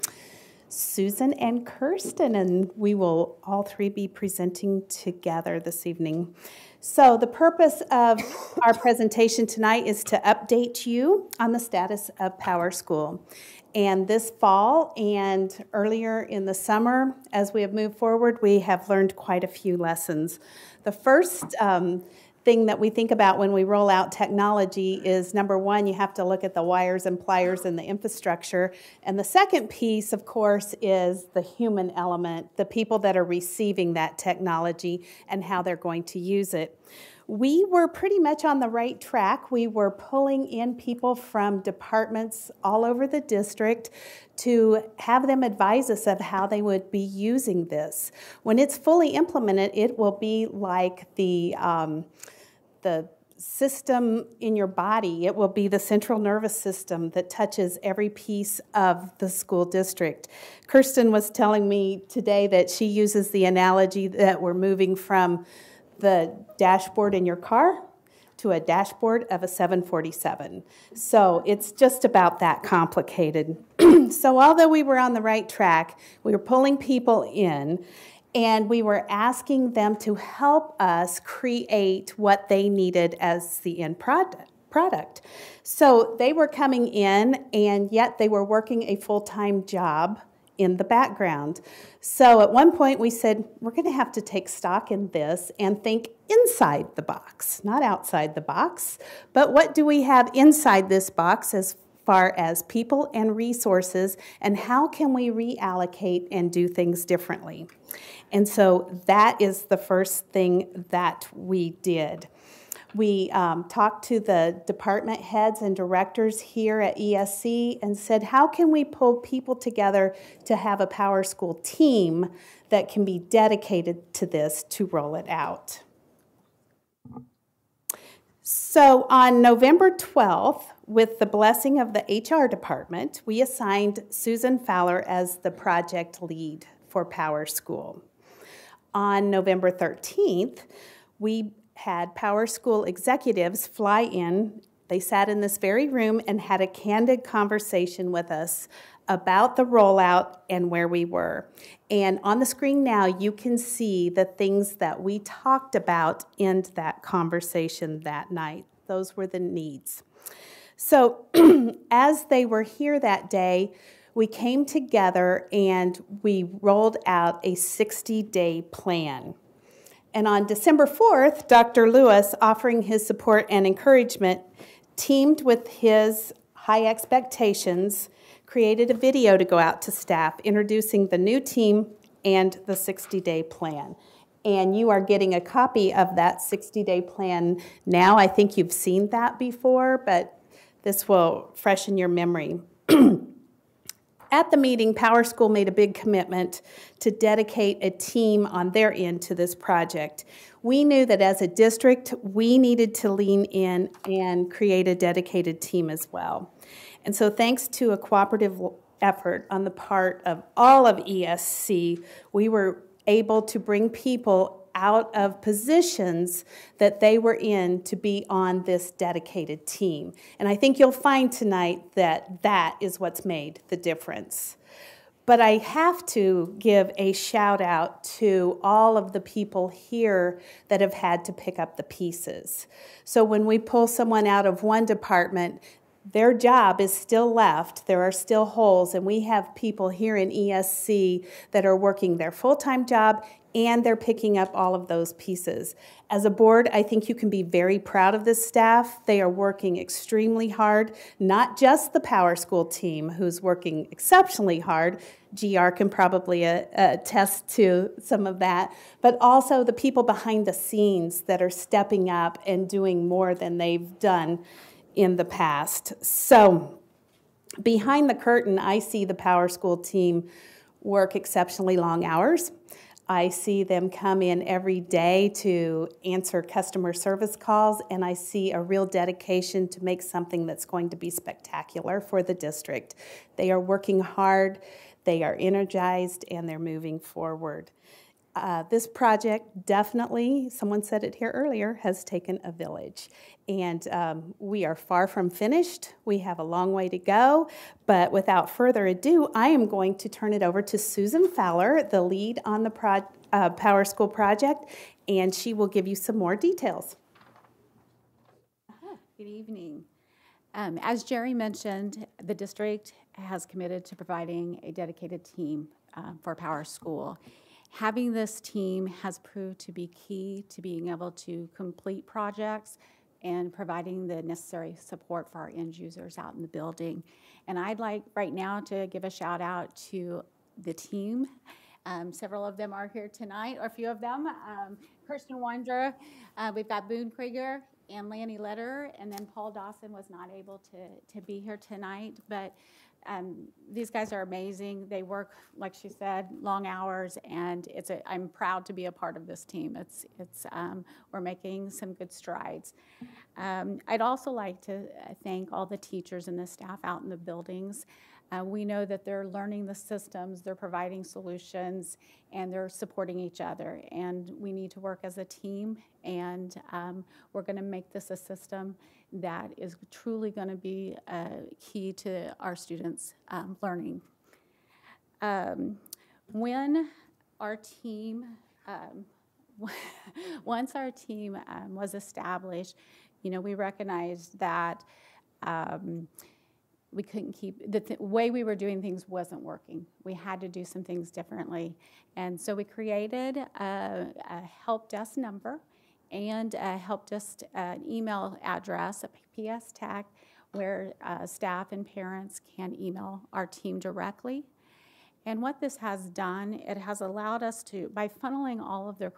Susan and Kirsten, and we will all three be presenting together this evening. So the purpose of our presentation tonight is to update you on the status of PowerSchool. And this fall and earlier in the summer, as we have moved forward, we have learned quite a few lessons. The first thing that we think about when we roll out technology is, number one, you have to look at the wires and pliers and the infrastructure. And the second piece, of course, is the human element, the people that are receiving that technology and how they're going to use it. We were pretty much on the right track. We were pulling in people from departments all over the district to have them advise us of how they would be using this. When it's fully implemented, it will be like the system in your body. It will be the central nervous system that touches every piece of the school district. Kirsten was telling me today that she uses the analogy that we're moving from the dashboard in your car to a dashboard of a 747. So it's just about that complicated. So although we were on the right track, we were pulling people in, and we were asking them to help us create what they needed as the end product. So they were coming in, and yet they were working a full-time job in the background. So at one point we said, we're going to have to take stock in this and think inside the box, not outside the box. But what do we have inside this box as far as people and resources, and how can we reallocate and do things differently? And so that is the first thing that we did. We talked to the department heads and directors here at ESC and said, how can we pull people together to have a PowerSchool team that can be dedicated to this to roll it out? So on November 12th, with the blessing of the HR department, we assigned Susan Fowler as the project lead for PowerSchool. On November 13th, we had PowerSchool executives fly in. They sat in this very room and had a candid conversation with us about the rollout and where we were. And on the screen now, you can see the things that we talked about in that conversation that night. Those were the needs. So as they were here that day, we came together and we rolled out a 60-day plan. And on December 4th, Dr. Lewis, offering his support and encouragement, teamed with his high expectations, created a video to go out to staff introducing the new team and the 60-day plan. And you are getting a copy of that 60-day plan now. I think you've seen that before, but this will freshen your memory. At the meeting, PowerSchool made a big commitment to dedicate a team on their end to this project. We knew that as a district, we needed to lean in and create a dedicated team as well. And so thanks to a cooperative effort on the part of all of ESC, we were able to bring people out of positions that they were in to be on this dedicated team. And I think you'll find tonight that that is what's made the difference. But I have to give a shout out to all of the people here that have had to pick up the pieces. So when we pull someone out of one department, their job is still left. There are still holes, and we have people here in ESC that are working their full-time job and they're picking up all of those pieces. As a board, I think you can be very proud of this staff. They are working extremely hard, not just the PowerSchool team who's working exceptionally hard. GR can probably attest to some of that, but also the people behind the scenes that are stepping up and doing more than they've done in the past. So behind the curtain, I see the PowerSchool team work exceptionally long hours. I see them come in every day to answer customer service calls, and I see a real dedication to make something that's going to be spectacular for the district. They are working hard, they are energized, and they're moving forward. This project definitely, someone said it here earlier, has taken a village. And we are far from finished. We have a long way to go. But without further ado, I am going to turn it over to Susan Fowler, the lead on the PowerSchool project. and she will give you some more details. Good evening. As Jerry mentioned, the district has committed to providing a dedicated team for Power School. Having this team has proved to be key to being able to complete projects and providing the necessary support for our end users out in the building. And I'd like right now to give a shout out to the team. Several of them are here tonight, or a few of them. Kirsten Wandra, we've got Boone Krieger, and Lanny Letter, and then Paul Dawson was not able to be here tonight, but these guys are amazing. They work, like she said, long hours, and I'm proud to be a part of this team. We're making some good strides. I'd also like to thank all the teachers and the staff out in the buildings. We know that they're learning the systems, they're providing solutions, and they're supporting each other. And we need to work as a team, and we're going to make this a system that is truly going to be key to our students' learning. When our team, once our team was established, we recognized that we couldn't keep, the way we were doing things wasn't working. We had to do some things differently. And so we created a help desk number and a help desk email address, a PS tag, where staff and parents can email our team directly. And what this has done, it has allowed us to, by funneling all of their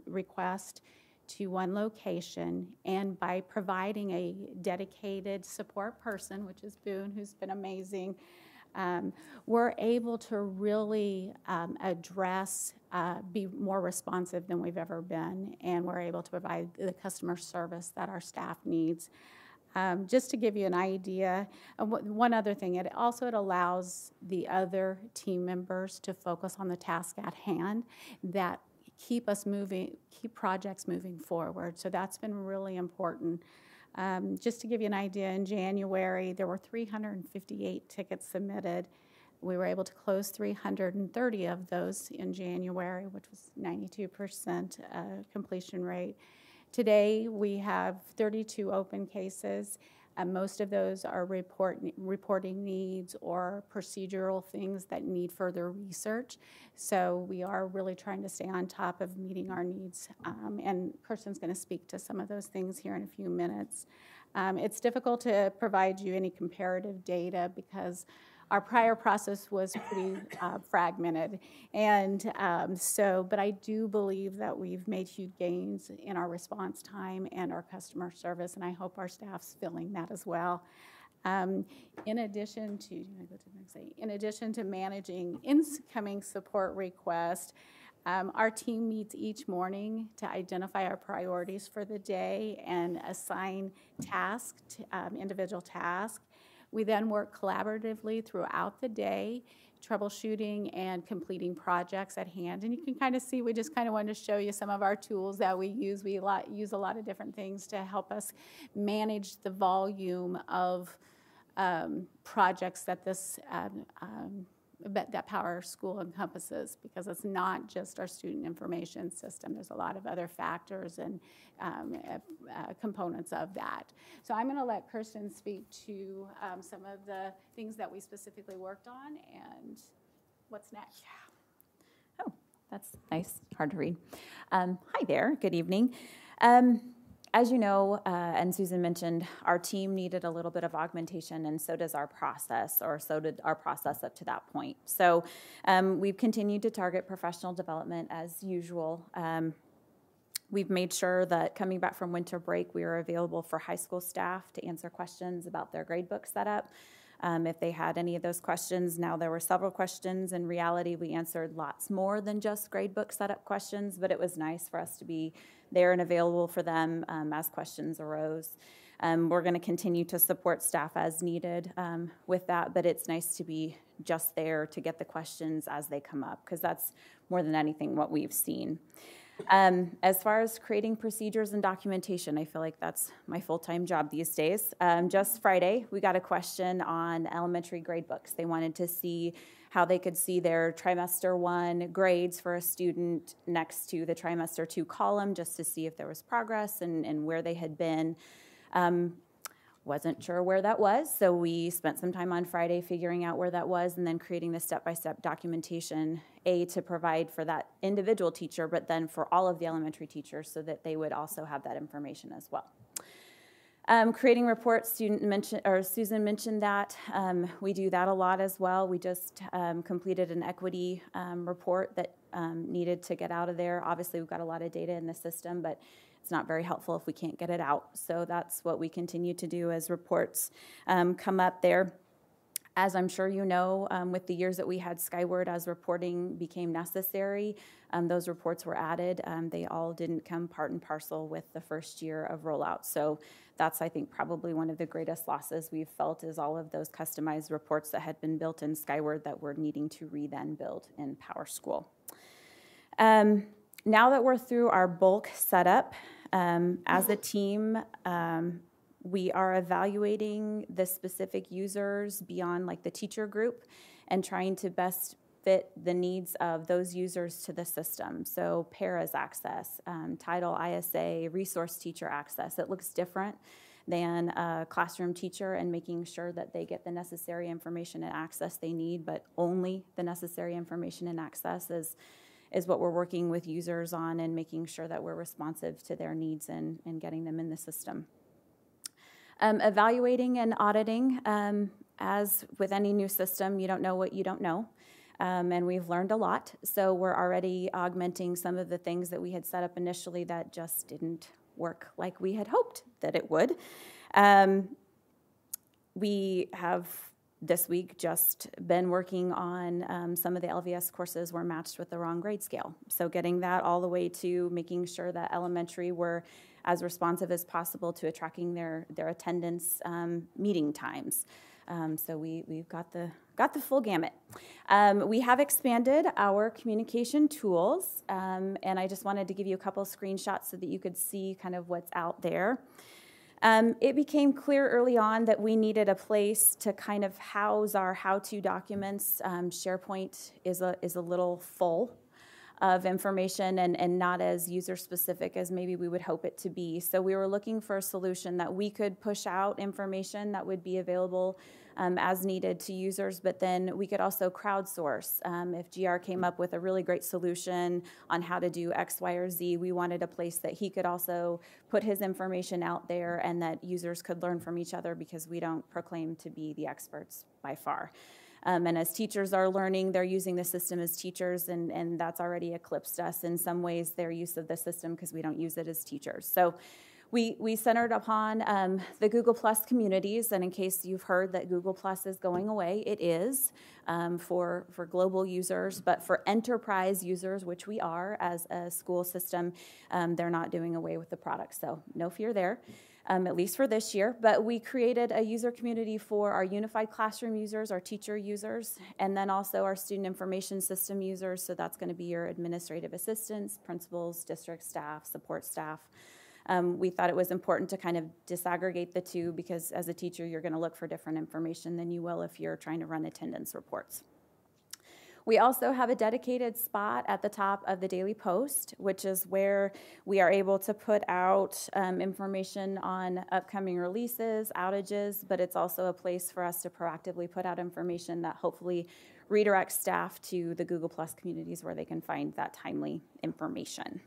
requests to one location, and by providing a dedicated support person, which is Boone, who's been amazing, we're able to really address, be more responsive than we've ever been, and we're able to provide the customer service that our staff needs. Just to give you an idea, one other thing, it allows the other team members to focus on the task at hand that keep projects moving forward. So that's been really important. Just to give you an idea, in January, there were 358 tickets submitted. We were able to close 330 of those in January, which was 92% completion rate. Today, we have 32 open cases. Most of those are reporting needs or procedural things that need further research. So we are really trying to stay on top of meeting our needs. And Kirsten's going to speak to some of those things here in a few minutes. It's difficult to provide you any comparative data because our prior process was pretty fragmented. And but I do believe that we've made huge gains in our response time and our customer service, and I hope our staff's feeling that as well. In addition to managing incoming support requests, our team meets each morning to identify our priorities for the day and assign tasks, individual tasks. We then work collaboratively throughout the day, troubleshooting and completing projects at hand. And you can kind of see, we just kind of wanted to show you some of our tools that we use. We use a lot of different things to help us manage the volume of projects that that Power School encompasses, because it's not just our student information system. There's a lot of other factors and components of that. So I'm going to let Kirsten speak to some of the things that we specifically worked on and what's next. Yeah. Oh, that's nice. Hard to read. Hi there. Good evening. As you know, and Susan mentioned, our team needed a little bit of augmentation, and so does our process, or so did our process up to that point. So we've continued to target professional development as usual. We've made sure that coming back from winter break, we are available for high school staff to answer questions about their gradebook setup. If they had any of those questions. Now, there were several questions. In reality, we answered lots more than just gradebook setup questions, but it was nice for us to be there and available for them as questions arose. We're going to continue to support staff as needed with that, but it's nice to be just there to get the questions as they come up, because that's more than anything what we've seen. As far as creating procedures and documentation, I feel like that's my full-time job these days. Just Friday, we got a question on elementary grade books. They wanted to see how they could see their trimester 1 grades for a student next to the trimester 2 column, just to see if there was progress and where they had been. Wasn't sure where that was, so we spent some time on Friday figuring out where that was and then creating the step-by-step documentation, to provide for that individual teacher, but then for all of the elementary teachers so that they would also have that information as well. Creating reports, Susan mentioned that. We do that a lot as well. We just completed an equity report that needed to get out of there. Obviously, we've got a lot of data in the system, but it's not very helpful if we can't get it out. So that's what we continue to do as reports come up there. As I'm sure you know, with the years that we had Skyward, as reporting became necessary, those reports were added. They all didn't come part and parcel with the first year of rollout. So that's, I think, probably one of the greatest losses we've felt, is all of those customized reports that had been built in Skyward that we're needing to then build in PowerSchool. Now that we're through our bulk setup, as a team, we are evaluating the specific users beyond like the teacher group and trying to best fit the needs of those users to the system. So paras access, Title ISA, resource teacher access. It looks different than a classroom teacher, and making sure that they get the necessary information and access they need, but only the necessary information and access is what we're working with users on, and making sure that we're responsive to their needs and getting them in the system. Evaluating and auditing, as with any new system, you don't know what you don't know. And we've learned a lot. So we're already augmenting some of the things that we had set up initially that just didn't work like we had hoped that it would. We have this week just been working on some of the LVS courses were matched with the wrong grade scale. So getting that all the way to making sure that elementary were as responsive as possible to tracking their attendance meeting times. So we've got the full gamut. We have expanded our communication tools, and I just wanted to give you a couple screenshots so that you could see kind of what's out there. It became clear early on that we needed a place to kind of house our how-to documents. SharePoint is a little full of information and not as user-specific as maybe we would hope it to be. So we were looking for a solution that we could push out information that would be available as needed to users, but then we could also crowdsource. If GR came up with a really great solution on how to do X, Y, or Z, we wanted a place that he could also put his information out there and that users could learn from each other, because we don't proclaim to be the experts by far. And as teachers are learning, they're using the system as teachers, and that's already eclipsed us in some ways, their use of the system, because we don't use it as teachers. So we centered upon the Google Plus communities, and in case you've heard that Google Plus is going away, it is for global users, but for enterprise users, which we are as a school system, they're not doing away with the product, so no fear there. At least for this year, but we created a user community for our unified classroom users, our teacher users, and then also our student information system users. So that's going to be your administrative assistants, principals, district staff, support staff. We thought it was important to kind of disaggregate the two, because as a teacher, you're going to look for different information than you will if you're trying to run attendance reports. We also have a dedicated spot at the top of the Daily Post, which is where we are able to put out information on upcoming releases, outages, but it's also a place for us to proactively put out information that hopefully redirects staff to the Google Plus communities where they can find that timely information.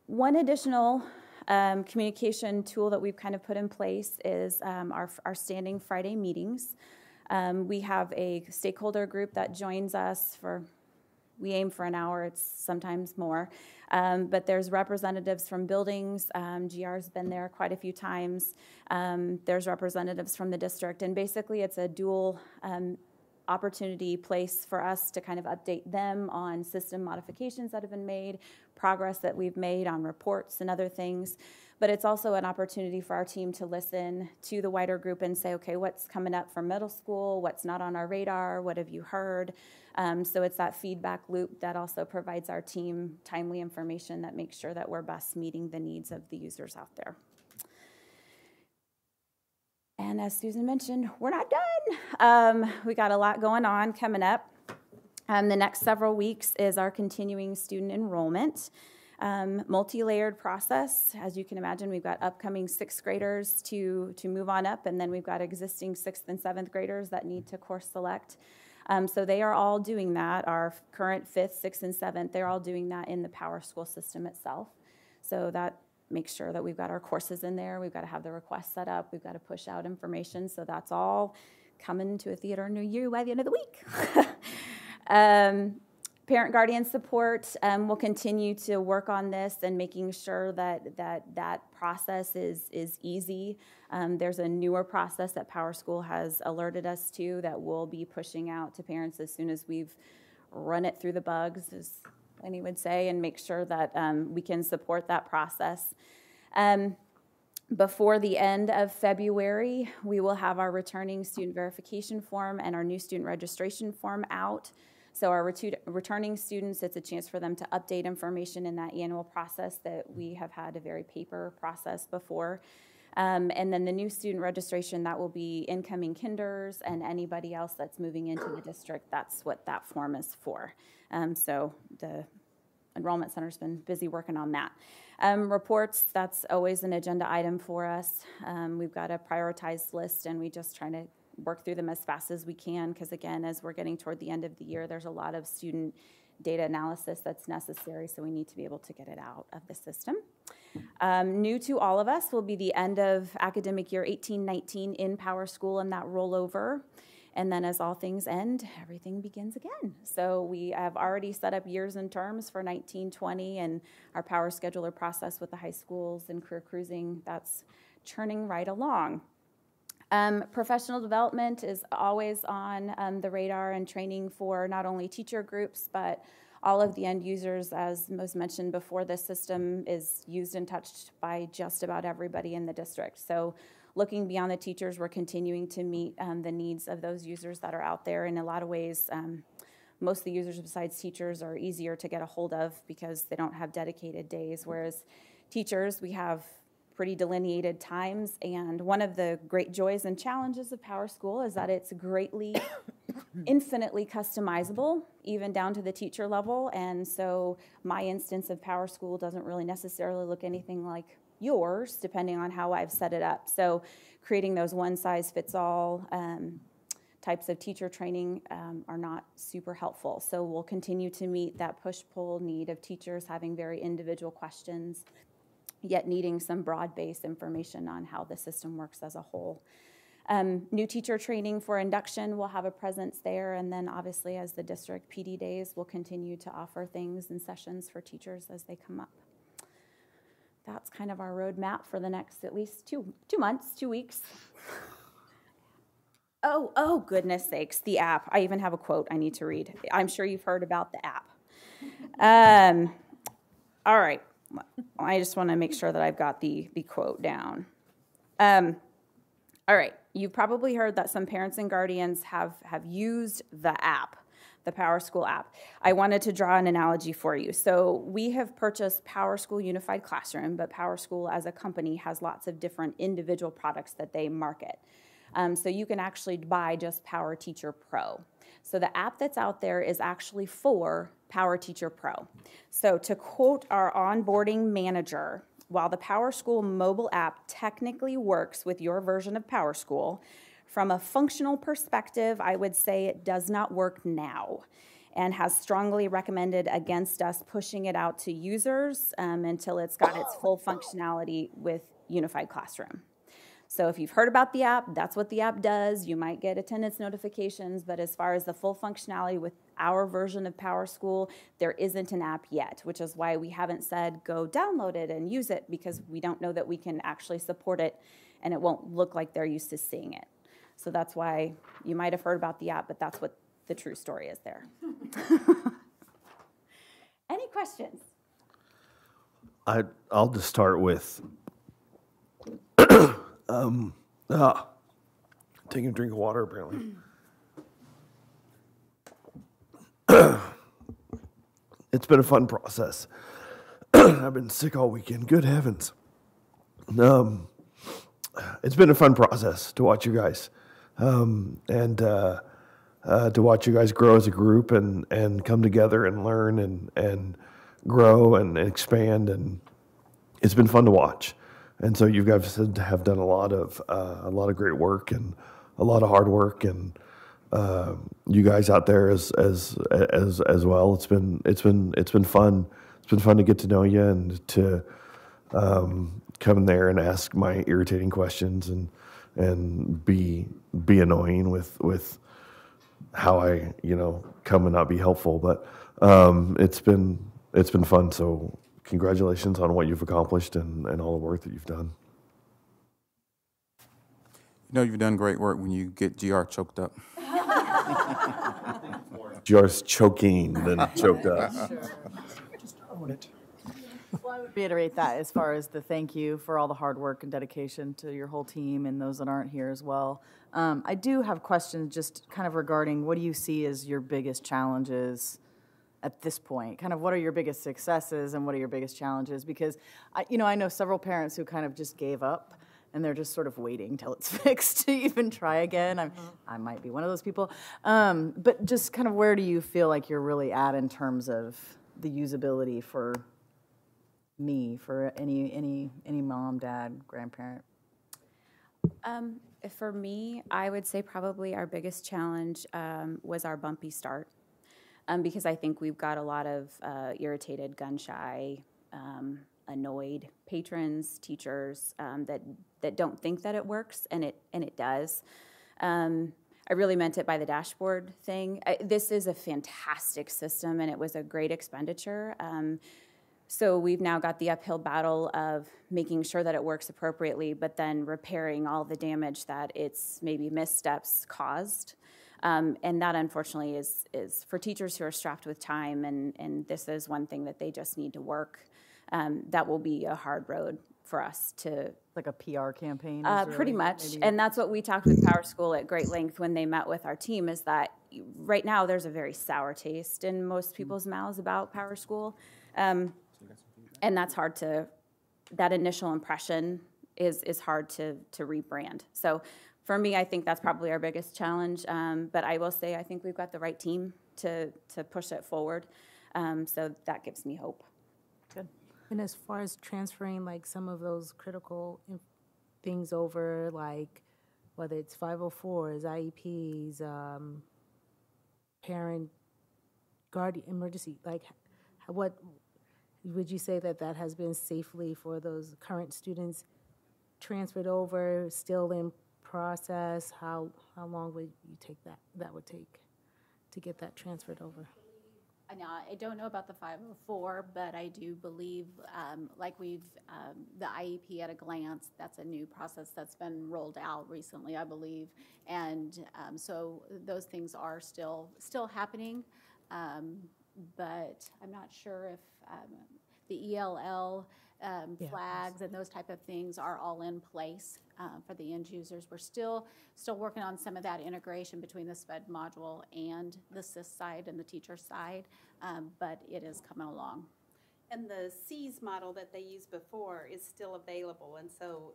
One additional communication tool that we've kind of put in place is our standing Friday meetings. We have a stakeholder group that joins us we aim for an hour, it's sometimes more, but there's representatives from buildings. GR's been there quite a few times. There's representatives from the district, and basically it's a dual opportunity place for us to kind of update them on system modifications that have been made, progress that we've made on reports and other things. But it's also an opportunity for our team to listen to the wider group and say, okay, what's coming up for middle school? What's not on our radar? What have you heard? So it's that feedback loop that also provides our team timely information that makes sure that we're best meeting the needs of the users out there. And as Susan mentioned, we're not done. We got a lot going on coming up. The next several weeks is our continuing student enrollment. Multi-layered process. As you can imagine, we've got upcoming 6th graders to move on up, and then we've got existing 6th and 7th graders that need to course select. So they are all doing that. Our current 5th, 6th, and 7th, they're all doing that in the PowerSchool system itself. So that makes sure that we've got our courses in there. We've got to have the request set up. We've got to push out information. So that's all coming to a theater near you by the end of the week. Parent guardian support, we'll continue to work on this and making sure that process is easy. There's a newer process that PowerSchool has alerted us to that we'll be pushing out to parents as soon as we've run it through the bugs, as Lenny would say, and make sure that we can support that process. Before the end of February, we will have our returning student verification form and our new student registration form out. So our returning students, it's a chance for them to update information in that annual process that we have had a very paper process before. And then the new student registration, that will be incoming kinders and anybody else that's moving into the district. That's what that form is for. So the Enrollment Center's been busy working on that. Reports, that's always an agenda item for us. We've got a prioritized list, and we just try to work through them as fast as we can, because again, as we're getting toward the end of the year, there's a lot of student data analysis that's necessary, so we need to be able to get it out of the system. New to all of us will be the end of academic year 18-19 in PowerSchool and that rollover. And then as all things end, everything begins again. So we have already set up years and terms for 19-20, and our power scheduler process with the high schools and career cruising, that's churning right along. Professional development is always on the radar, and training for not only teacher groups, but all of the end users. As was mentioned before, this system is used and touched by just about everybody in the district. So looking beyond the teachers, we're continuing to meet the needs of those users that are out there. In a lot of ways, most of the users besides teachers are easier to get a hold of because they don't have dedicated days, whereas teachers, we have pretty delineated times. And one of the great joys and challenges of PowerSchool is that it's greatly, infinitely customizable, even down to the teacher level. And so my instance of PowerSchool doesn't really necessarily look anything like yours, depending on how I've set it up. So creating those one-size-fits-all types of teacher training are not super helpful. So we'll continue to meet that push-pull need of teachers having very individual questions, yet needing some broad-based information on how the system works as a whole. New teacher training for induction will have a presence there, and then obviously as the district PD days will continue to offer things and sessions for teachers as they come up. That's kind of our roadmap for the next at least two months, 2 weeks. Oh, goodness sakes, the app. I even have a quote I need to read. I'm sure you've heard about the app. All right. I just want to make sure that I've got the quote down. All right. You've probably heard that some parents and guardians have used the app, the PowerSchool app. I wanted to draw an analogy for you. So we have purchased PowerSchool Unified Classroom, but PowerSchool as a company has lots of different individual products that they market. So you can actually buy just PowerTeacher Pro. So the app that's out there is actually for PowerTeacher Pro. So to quote our onboarding manager, while the PowerSchool mobile app technically works with your version of PowerSchool, from a functional perspective, I would say it does not work now, and has strongly recommended against us pushing it out to users until it's got its full functionality with Unified Classroom. So if you've heard about the app, that's what the app does. You might get attendance notifications, but as far as the full functionality with our version of PowerSchool, there isn't an app yet, which is why we haven't said go download it and use it, because we don't know that we can actually support it and it won't look like they're used to seeing it. So that's why you might have heard about the app, but that's what the true story is there. Any questions? I'll just start with taking a drink of water, apparently. It's been a fun process. I've been sick all weekend. Good heavens. It's been a fun process to watch you guys, and to watch you guys grow as a group and come together and learn and grow and expand, and it's been fun to watch. And so you guys have done a lot of great work and a lot of hard work, and you guys out there as well. It's been fun. It's been fun to get to know you and to come there and ask my irritating questions and be annoying with how I come and not be helpful. But it's been fun. So congratulations on what you've accomplished and all the work that you've done. You've done great work when you get GR choked up. GR's choking than choked up. Just own it. Well, I would reiterate that as far as the thank you for all the hard work and dedication to your whole team and those that aren't here as well. I do have questions just kind of regarding what do you see as your biggest challenges at this point? Kind of what are your biggest successes and what are your biggest challenges? Because I know several parents who kind of just gave up and they're just sort of waiting till it's fixed to even try again. I might be one of those people. But just kind of where do you feel like you're really at in terms of the usability for me, for any mom, dad, grandparent? For me, I would say probably our biggest challenge was our bumpy start, because I think we've got a lot of irritated, gun-shy, annoyed patrons, teachers that don't think that it works, and it does. I really meant it by the dashboard thing. This is a fantastic system, and it was a great expenditure. So we've now got the uphill battle of making sure that it works appropriately, but then repairing all the damage that its maybe missteps caused. And that, unfortunately, is for teachers who are strapped with time, and this is one thing that they just need to work. That will be a hard road for us to... Like a PR campaign? Pretty much. Maybe. And that's what we talked with Power School at great length when they met with our team, is that right now there's a very sour taste in most people's mouths about Power School. And that's hard to... That initial impression is hard to rebrand. So for me, I think that's probably our biggest challenge. But I will say I think we've got the right team to push it forward. So that gives me hope. Good. And as far as transferring like some of those critical things over, like whether it's 504s, IEPs, parent, guardian, emergency, like what would you say that has been safely for those current students transferred over, still in process? How long would you take that would take to get that transferred over? I don't know about the 504, but I do believe, like the IEP at a glance, that's a new process that's been rolled out recently, I believe. And so those things are still happening, but I'm not sure if the ELL flags and those type of things are all in place for the end users. We're still working on some of that integration between the SPED module and the SIS side and the teacher side, but it is coming along. And the SEAS model that they used before is still available, and so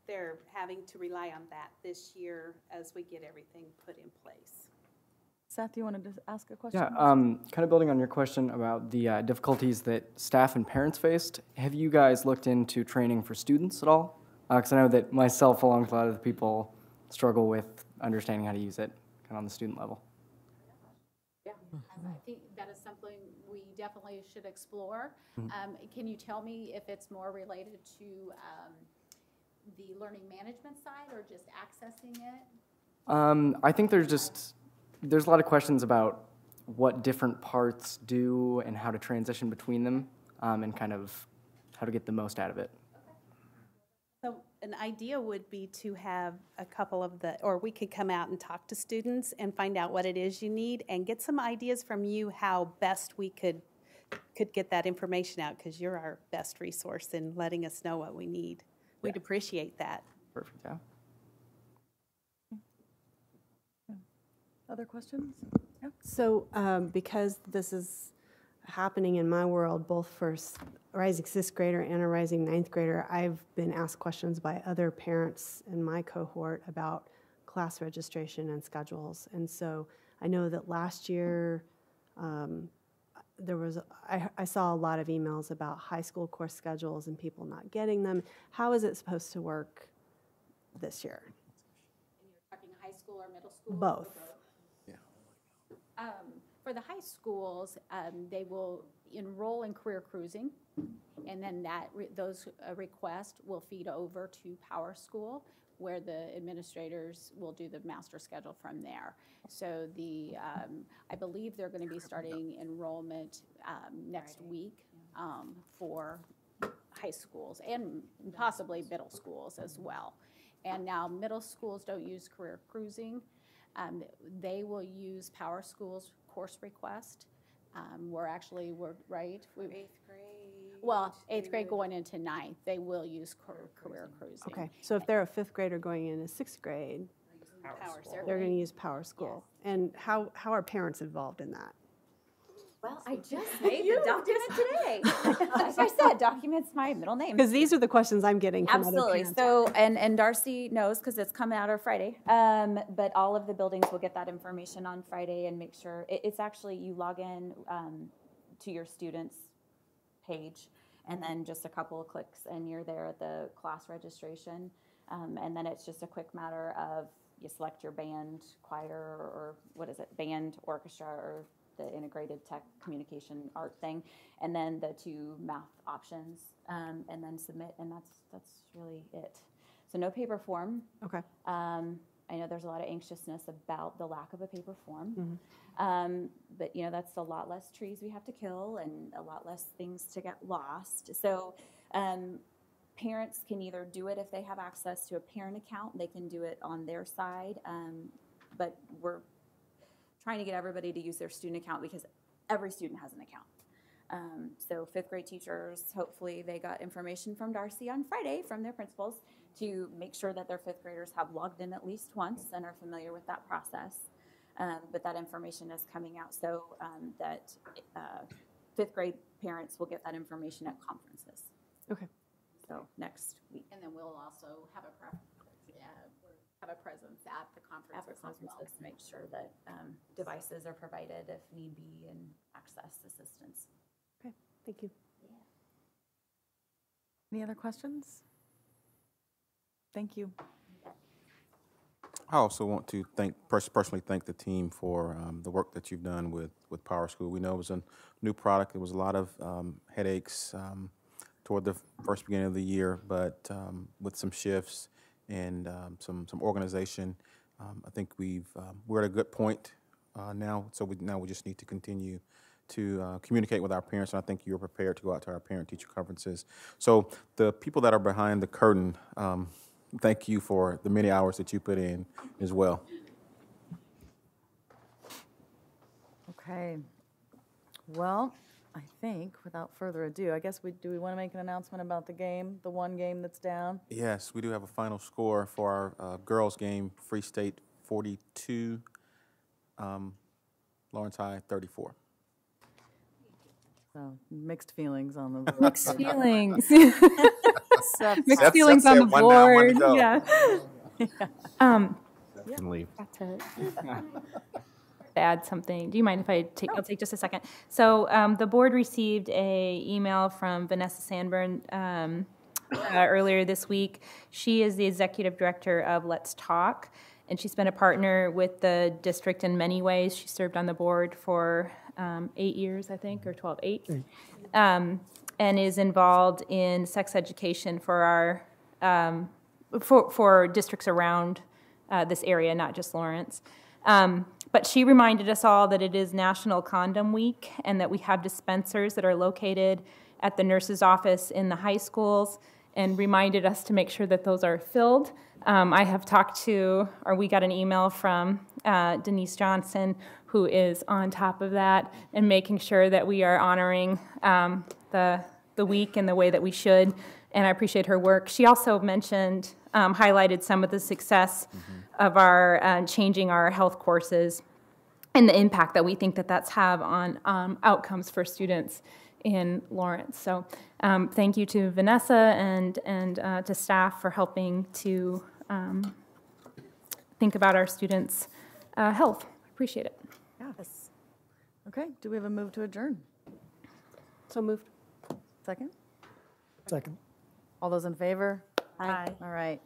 they're having to rely on that this year as we get everything put in place. Seth, you wanted to ask a question? Yeah, kind of building on your question about the difficulties that staff and parents faced, have you guys looked into training for students at all? Because I know that myself, along with a lot of the people, struggle with understanding how to use it kind of on the student level. Yeah, I think that is something we definitely should explore. Can you tell me if it's more related to the learning management side or just accessing it? I think there's a lot of questions about what different parts do and how to transition between them, and kind of how to get the most out of it. So an idea would be to have a couple of or we could come out and talk to students and find out what it is you need and get some ideas from you how best we could could get that information out, because you're our best resource in letting us know what we need. We'd appreciate that. Perfect, yeah. Other questions? Yeah. So because this is happening in my world, both for a rising 6th grader and a rising 9th grader, I've been asked questions by other parents in my cohort about class registration and schedules. And so I know that last year I saw a lot of emails about high school course schedules and people not getting them. How is it supposed to work this year? And you're talking high school or middle school? Both. For the high schools, they will enroll in career cruising, and then those requests will feed over to Power School, where the administrators will do the master schedule from there. So I believe they're going to be starting enrollment next week for high schools and possibly middle schools as well. And now middle schools don't use career cruising. They will use Power School's course request. We're right? 8th grade. Well, 8th grade going into 9th, they will use career cruising. Okay, so if they're a 5th grader going into 6th grade, they're going to use Power School. Yes. And how are parents involved in that? Well, I just made the document today. As I said, document's my middle name. Because these are the questions I'm getting from other parents. So, and Darcy knows because it's coming out on Friday. But all of the buildings will get that information on Friday and make sure it's actually you log in to your students' page, and then just a couple of clicks, and you're there at the class registration. And then it's just a quick matter of you select your band, choir, or what is it, band, orchestra, or the integrated tech communication art thing, and then the 2 math options, and then submit, and that's really it. So no paper form. Okay. I know there's a lot of anxiousness about the lack of a paper form, but that's a lot less trees we have to kill and a lot less things to get lost. So parents can either do it if they have access to a parent account, they can do it on their side, but we're trying to get everybody to use their student account because every student has an account. So 5th grade teachers, hopefully they got information from Darcy on Friday from their principals to make sure that their 5th graders have logged in at least once and are familiar with that process. But that information is coming out so that 5th grade parents will get that information at conferences. Okay. So next week. And then we'll also have a presence at the conferences as well. To make sure that devices are provided if need be and access assistance. Okay, thank you. Any other questions? Thank you. I also want to personally thank the team for the work that you've done with Power School. We know it was a new product. There was a lot of headaches toward the first beginning of the year, but with some shifts and some organization, I think we're at a good point now. So we just need to continue to communicate with our parents, and I think you're prepared to go out to our parent-teacher conferences. So the people that are behind the curtain, thank you for the many hours that you put in as well. Okay. Well, I think without further ado, I guess do we want to make an announcement about the game, the one game that's down? Yes, we do have a final score for our girls game, Free State 42, Lawrence High 34. So mixed feelings on the board. Mixed feelings. Mixed feelings on the board. Yeah. Definitely. Add something. Do you mind if I take? I'll take just a second. So the board received a email from Vanessa Sandburn earlier this week. She is the executive director of Let's Talk, and she's been a partner with the district in many ways. She served on the board for 8 years, I think, or 12, 8, and is involved in sex education for our for districts around this area, not just Lawrence. But she reminded us all that it is National Condom Week and that we have dispensers that are located at the nurse's office in the high schools, and reminded us to make sure that those are filled. We got an email from Denise Johnson, who is on top of that and making sure that we are honoring the week in the way that we should, and I appreciate her work. She also mentioned, highlighted some of the success of our changing our health courses and the impact that we think that that's have on outcomes for students in Lawrence. So thank you to Vanessa and to staff for helping to think about our students' health. Appreciate it. Yes. Okay, do we have a move to adjourn? So moved. Second? Second. All those in favor? Aye. All right.